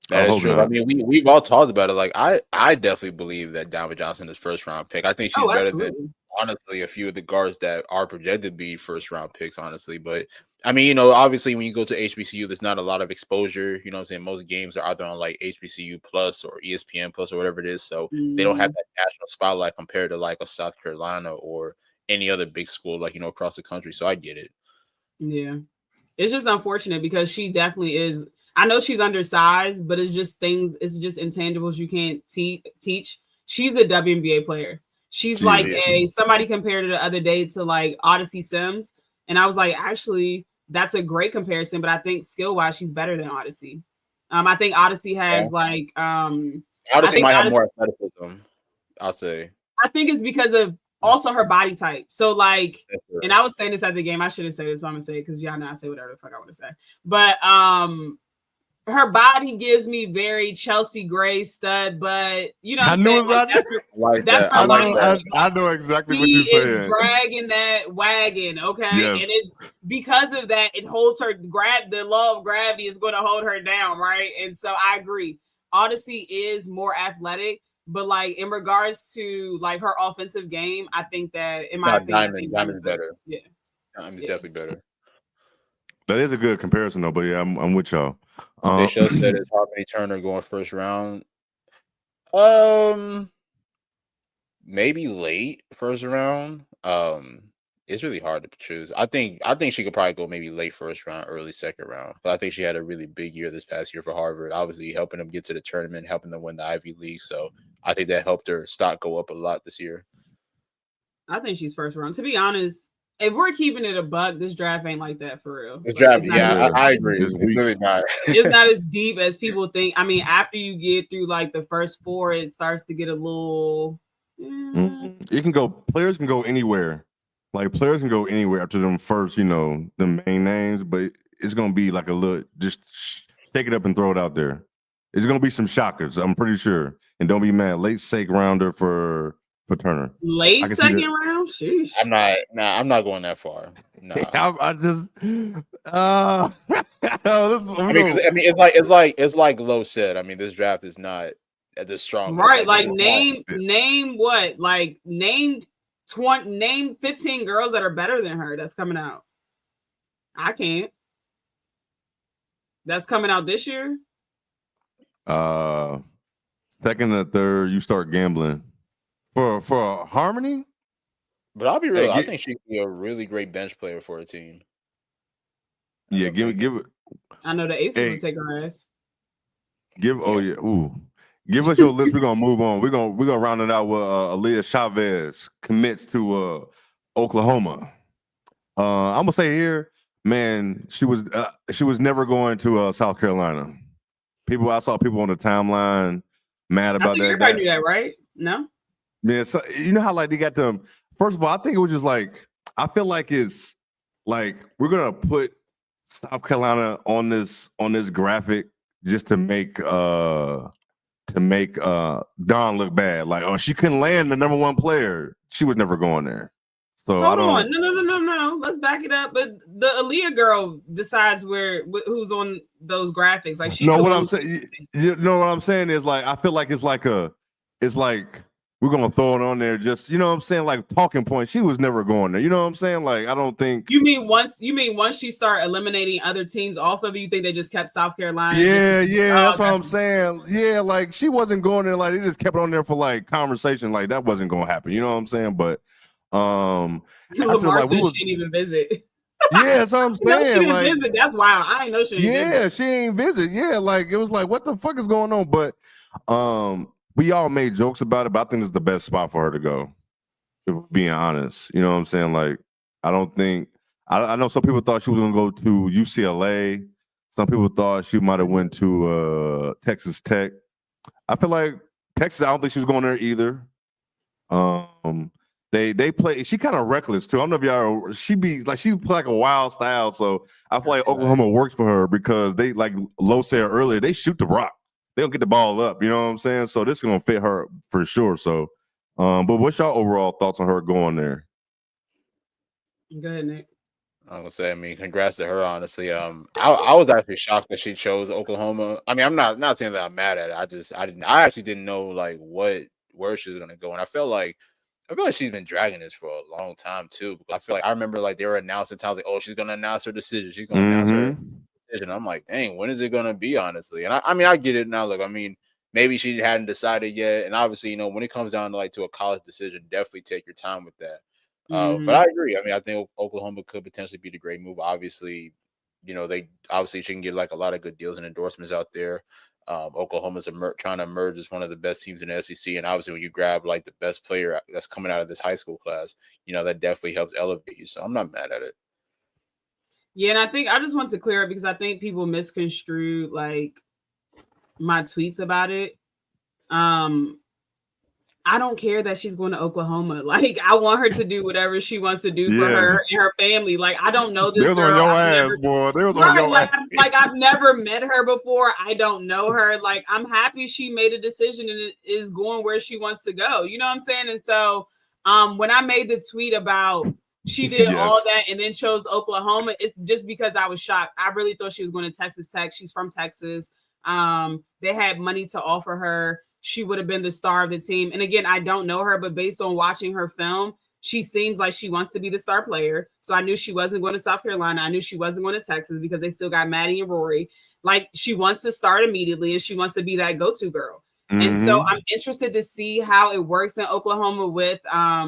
That is true. I mean, we've all talked about it. Like, I definitely believe that Diamond Johnson is first round pick. I think she's better than, honestly, a few of the guards that are projected to be first round picks, honestly. But I mean, obviously when you go to HBCU, there's not a lot of exposure. You know what I'm saying? Most games are either on like HBCU Plus or ESPN Plus or whatever it is. So they don't have that national spotlight compared to like a South Carolina or any other big school, like, across the country. So I get it. Yeah. It's just unfortunate because she definitely is. I know she's undersized, but it's just intangibles you can't teach. She's a WNBA player. She's like somebody compared her the other day to like Odyssey Sims. And I was like, actually, that's a great comparison, but I think skill wise, she's better than Odyssey. I think Odyssey has Odyssey might have more athleticism, I'll say. I think it's because of also her body type. So like, and I was saying this at the game. I shouldn't say this, but I'm gonna say it because y'all know I say whatever the fuck I want to say. But her body gives me very Chelsea Gray stud, but I knew that's her body. I know exactly what you're saying. She is dragging that wagon, okay? Yes. And because of that, it holds her. The law of gravity is going to hold her down, right? And so I agree. Odyssey is more athletic, but like in regards to like her offensive game, I think that in my opinion, Diamond's better. Yeah, Diamond's definitely better. That is a good comparison, though. But yeah, I'm with y'all. They just said it's Harmony Turner going first round. Maybe late first round. It's really hard to choose. I think she could probably go maybe late first round, early second round. But I think she had a really big year this past year for Harvard. Obviously, helping them get to the tournament, helping them win the Ivy League. So I think that helped her stock go up a lot this year. I think she's first round. To be honest, if we're keeping it a buck, this draft ain't like that for real. This draft, I agree. It's really not. It's not as deep as people think. I mean, after you get through like the first four, it starts to get a little. Players can go anywhere. Like players can go anywhere after them first, the main names. But it's gonna be like a little, just shake it up and throw it out there. It's gonna be some shockers, I'm pretty sure. And don't be mad. Late second rounder for Turner. Late second round? Sheesh. I'm not going that far. No. I just it's like Lo said. I mean, this draft is not as strong. Right. Like name what? Like name 15 girls that are better than her that's coming out. I can't. That's coming out this year. Second and third, you start gambling. For Harmony? But I'll be real. I think she could be a really great bench player for a team. Yeah, give it. I know the Aces would take her ass. Give us your list. We're gonna move on. We're gonna round it out with Aaliyah Chavez commits to Oklahoma. I'm gonna say here, man, she was never going to South Carolina. I saw people on the timeline mad about that. Everybody knew that, right? No. Man, so you know how like they got them. First of all, I think it was just like I feel like it's like we're gonna put South Carolina on this graphic just to make Dawn look bad. Like, oh, she couldn't land the number one player. She was never going there. So hold on, no. Let's back it up. But the Aaliyah girl decides who's on those graphics. Like she. No, what I'm saying. You know what I'm saying is like I feel like it's like we're gonna throw it on there, just what I'm saying, like talking points. She was never going there. You know what I'm saying? Like I don't think. You mean once she start eliminating other teams off of it, you think they just kept South Carolina? Yeah, that's what I'm saying. Yeah, like she wasn't going there. Like they just kept it on there for like conversation. Like that wasn't gonna happen. You know what I'm saying? But Lamar said she didn't even visit. Yeah, that's what I'm saying. She didn't visit. That's wild. I didn't know she didn't visit. Yeah, she ain't visit. Yeah, like it was like what the fuck is going on? But we all made jokes about it, but I think it's the best spot for her to go. If we're being honest, you know what I'm saying? Like, I don't think I know some people thought she was gonna go to UCLA. Some people thought she might have went to Texas Tech. I feel like Texas. I don't think she was going there either. They play. She kind of reckless too. I don't know if y'all. She play like a wild style. So I feel like Oklahoma works for her because they, like Lo said earlier, they shoot the rock. They don't get the ball up. You know what I'm saying? So this is gonna fit her for sure. So, but what's y'all overall thoughts on her going there? Go ahead, Nick. I'm gonna say, I mean, congrats to her. Honestly, I was actually shocked that she chose Oklahoma. I mean, I'm not saying that I'm mad at it. I actually didn't know like where she was gonna go, and I feel like she's been dragging this for a long time too. I feel like I remember like they were announcing times like, oh, she's gonna announce her decision. She's gonna announce her decision. I'm like, dang, when is it gonna be? Honestly, and I mean, I get it now. Look, I mean, maybe she hadn't decided yet, and obviously, when it comes down to a college decision, definitely take your time with that. But I agree. I mean, I think Oklahoma could potentially be the great move. Obviously, she can get like a lot of good deals and endorsements out there. Oklahoma's trying to emerge as one of the best teams in the SEC, and obviously, when you grab like the best player that's coming out of this high school class, that definitely helps elevate you. So I'm not mad at it. Yeah, and I think I just want to clear up because I think people misconstrued like my tweets about it. I don't care that she's going to Oklahoma. Like, I want her to do whatever she wants to do for her and her family. Like, I don't know this girl. They was on your ass, boy. They was on your ass. Like, I've never met her before. I don't know her. Like, I'm happy she made a decision and is going where she wants to go. You know what I'm saying? And so, when I made the tweet about she did all that and then chose Oklahoma, it's just because I was shocked. I really thought she was going to Texas Tech. She's from Texas. They had money to offer her. She would have been the star of the team. And again, I don't know her, but based on watching her film, she seems like she wants to be the star player. So I knew she wasn't going to South Carolina. I knew she wasn't going to Texas because they still got Maddie and Rory. Like, she wants to start immediately and she wants to be that go-to girl. And so I'm interested to see how it works in Oklahoma with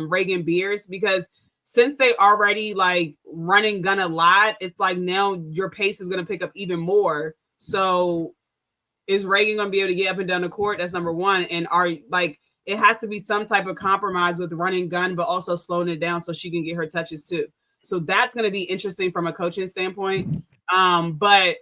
Reagan Beers, because since they already like run and gun a lot, it's like now your pace is going to pick up even more. So is Reagan going to be able to get up and down the court? That's number one. And it has to be some type of compromise with running gun, but also slowing it down so she can get her touches too. So that's going to be interesting from a coaching standpoint. But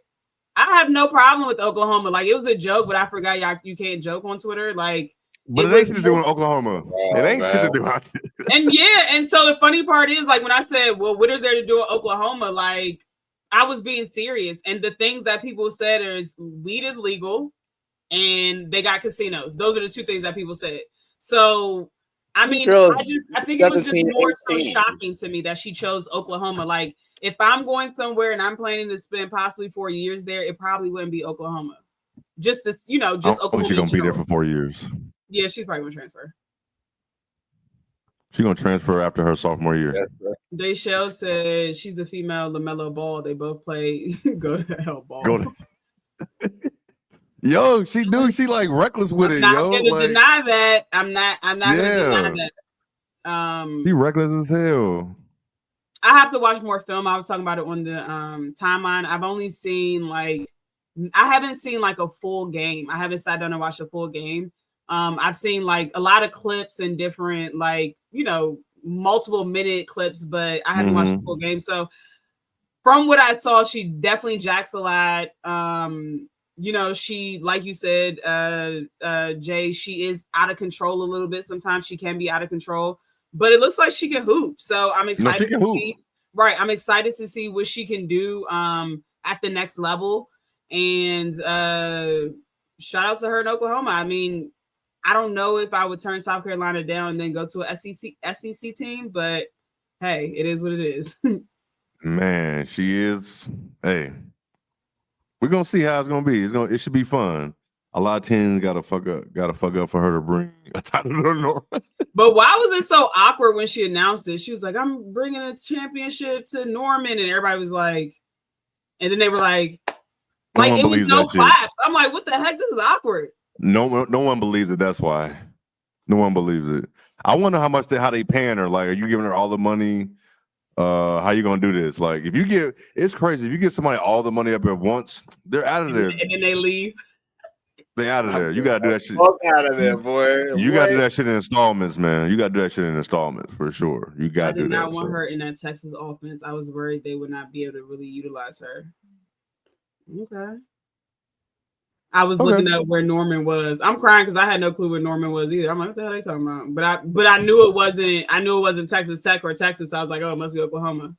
I have no problem with Oklahoma. Like, it was a joke, but I forgot you can't joke on Twitter. Like, but it ain't shit to do in Oklahoma. It ain't shit to do out there. And so the funny part is, like, when I said, well, what is there to do in Oklahoma? Like, I was being serious. And the things that people said is weed is legal and they got casinos. Those are the two things that people said. So, I mean, I think it was just more so shocking to me that she chose Oklahoma. Like, if I'm going somewhere and I'm planning to spend possibly 4 years there, it probably wouldn't be Oklahoma. Just Oklahoma. She's going to be there for 4 years. Yeah, she's probably going to transfer. She's going to transfer after her sophomore year. Dayshell said she's a female LaMelo Ball. They both play go to hell ball. Yo, she like reckless with it. I'm not gonna deny that. I'm not gonna deny that. She reckless as hell. I have to watch more film. I was talking about it on the timeline. I've only seen I haven't seen like a full game. I haven't sat down and watched a full game. I've seen like a lot of clips and different multiple minute clips, but I haven't watched the full game. So from what I saw, she definitely jacks a lot. She, like you said, Jay, she is out of control a little bit. Sometimes she can be out of control, but it looks like she can hoop. So I'm excited to see. Right, I'm excited to see what she can do at the next level. And shout out to her in Oklahoma. I mean, I don't know if I would turn South Carolina down and then go to a SEC team, but hey, it is what it is. Man, she is. Hey, we're gonna see how it's gonna be. It should be fun. A lot of teams gotta fuck up for her to bring a title to the North. But why was it so awkward when she announced it? She was like, "I'm bringing a championship to Norman," and everybody was like, and then they were like it was no claps. I'm like, what the heck? This is awkward. No one believes it. That's why. No one believes it. I wonder how they paying her. Like, are you giving her all the money? How you gonna do this? Like, it's crazy. If you get somebody all the money up at once, they're out of there. And then they leave. They out of there. You gotta do that shit. Fuck out of there, boy. You gotta do that shit in installments, man. You gotta do that shit in installments for sure. You gotta do that. I did not want her in that Texas offense. I was worried they would not be able to really utilize her. Okay. I was looking up where Norman was. I'm crying because I had no clue where Norman was either. I'm like, what the hell are they talking about? But I knew it wasn't. I knew it wasn't Texas Tech or Texas. So I was like, oh, it must be Oklahoma.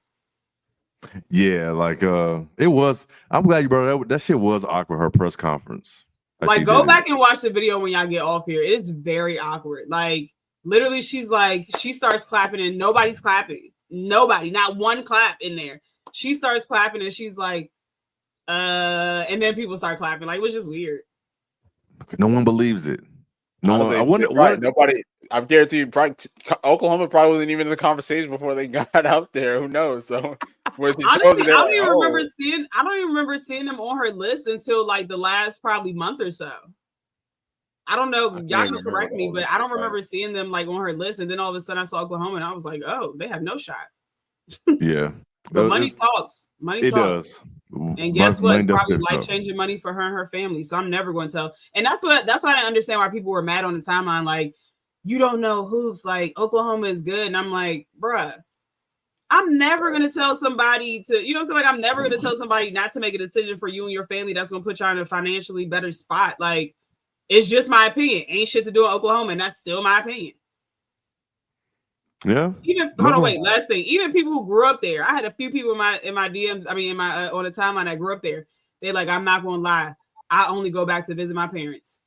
Yeah, like it was. I'm glad you brought that. That shit was awkward. Her press conference. Like, go back and watch the video when y'all get off here. It is very awkward. Like, literally, she's like, she starts clapping and nobody's clapping. Nobody, not one clap in there. She starts clapping and she's like, and then people start clapping. Like, it was just weird. No one believes it. No one. I wonder. Right, nobody. I guarantee you, Oklahoma probably wasn't even in the conversation before they got out there. Who knows? So, honestly, I don't even remember seeing. I don't even remember seeing them on her list until like the last probably month or so. I don't know. Y'all can correct me, but I don't remember seeing them like on her list. And then all of a sudden, I saw Oklahoma, and I was like, "Oh, they have no shot." Yeah, but money talks. Money talks. Does. And guess what? It's probably life-changing money for her and her family. So I'm never going to tell. And that's why I didn't understand why people were mad on the timeline. Like, you don't know hoops. Like, Oklahoma is good. And I'm like, bruh, I'm never going to tell somebody to, you know what I'm saying? Like, I'm never going to tell somebody not to make a decision for you and your family that's going to put you in a financially better spot. Like, it's just my opinion. Ain't shit to do in Oklahoma. And that's still my opinion. Yeah. Even hold on, wait. Last thing. Even people who grew up there. I had a few people in my DMs. I mean, in my on the timeline that grew up there. They're like, I'm not gonna lie. I only go back to visit my parents.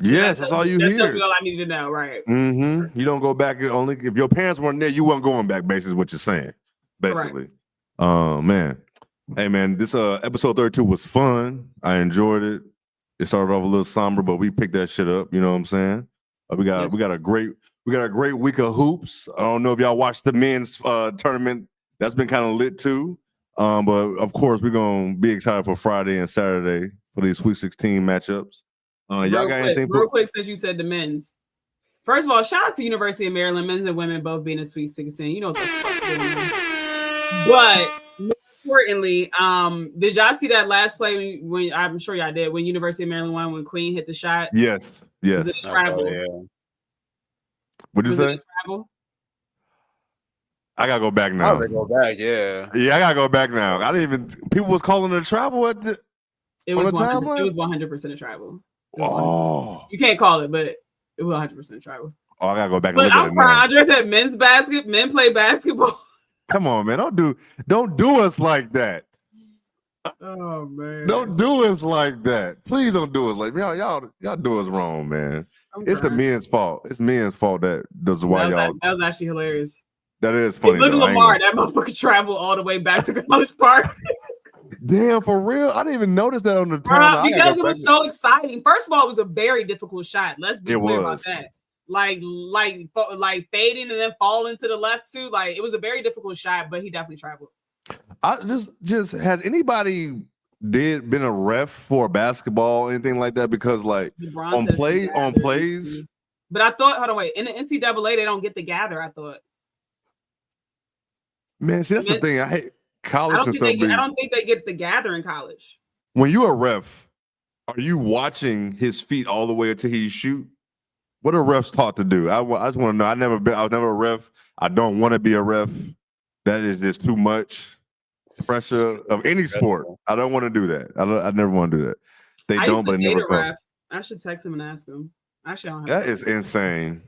So yes, that's all you hear. That's all I need to know, right? Mm-hmm. You don't go back only if your parents weren't there. You weren't going back. Basically, what you're saying. Basically, man. Hey, man. This episode 32 was fun. I enjoyed it. It started off a little somber, but we picked that shit up. You know what I'm saying? We got a great week of hoops. I don't know if y'all watched the men's tournament. That's been kind of lit too. But of course, we're gonna be excited for Friday and Saturday for these Sweet 16 matchups. Y'all got anything? Real quick, since you said the men's. First of all, shout out to University of Maryland, men's and women both being in Sweet 16. You know what the fuck going on. But more importantly, did y'all see that last play when I'm sure y'all did when University of Maryland won when Queen hit the shot? Yes. Was it travel? What'd you say? I gotta go back now. I gotta go back, yeah. Yeah, I gotta go back now. I didn't even. People was calling it a travel at the. It was 100% a travel. Oh, you can't call it, but it was 100% travel. Oh, I gotta go back. But I'm crying. I just said men play basketball. Come on, man! Don't do us like that. Oh man! Don't do us like that. Please don't do us like y'all do us wrong, man. It's the men's fault. It's men's fault that's why y'all. That was actually hilarious. That is funny. Look at Lamar. That motherfucker traveled all the way back to College Park. Damn, for real? I didn't even notice that on the timeline. Because it was so exciting. First of all, it was a very difficult shot. Let's be clear about that. Like fading and then falling to the left too. Like, it was a very difficult shot, but he definitely traveled. I just has anybody been a ref for basketball, anything like that? Because like on plays. But I thought, hold on, wait. In the NCAA, they don't get the gather. I thought. Man, see, that's the thing. I hate college and stuff. I don't think they get the gather in college. When you're a ref, are you watching his feet all the way until he shoot? What are refs taught to do? I just want to know. I was never a ref. I don't want to be a ref. That is just too much pressure of any sport. I don't want to do that. I never want to do that. They don't, but they never come. I should text him and ask him. Actually, I don't have that is insane.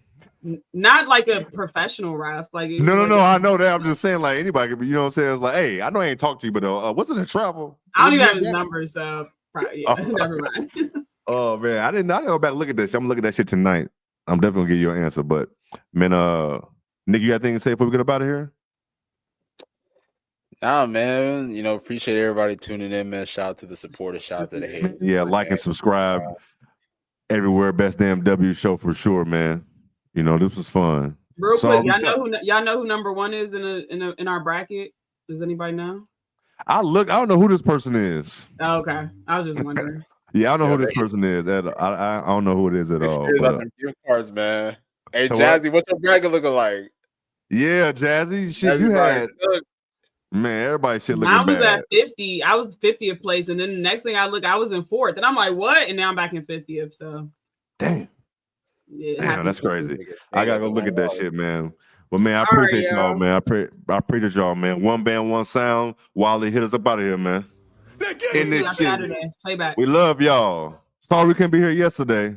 Not like a professional ref. Like no. I know that. I'm just saying, like anybody could be. You know what I'm saying? It's like, hey, I know I ain't talked to you, but what's in the travel? I don't even have his number, so probably, never mind. Oh man, I gotta go back and look at this. I'm gonna look at that shit tonight. I'm definitely gonna give you an answer. But man, Nick, you got anything to say before we get up out of here? Nah, man. Appreciate everybody tuning in, man. Shout out to the supporters, shout out to the haters. Yeah, like and subscribe everywhere. Best damn W show for sure, man. This was fun. Real quick, y'all know who number one is in our bracket? Does anybody know? I don't know who this person is. Oh, okay, I was just wondering. Yeah, I don't know who this person is. I don't know who it is at all. But, gift cards, man. Hey, Jazzy, what's your bracket looking like? Yeah, Jazzy, shit, you had. Man, everybody shit looking bad. I was at 50. I was 50th place, and then the next thing I look, I was in 4th, and I'm like, what? And now I'm back in 50th. So, damn. Yeah, damn, that's crazy. I gotta go look at that shit, man. Well, man, I appreciate y'all, man. I appreciate y'all, man. One band, one sound. Wally, hit us up out of here, man. in See this y'all shit. Saturday. Playback. We love y'all. Sorry we couldn't be here yesterday.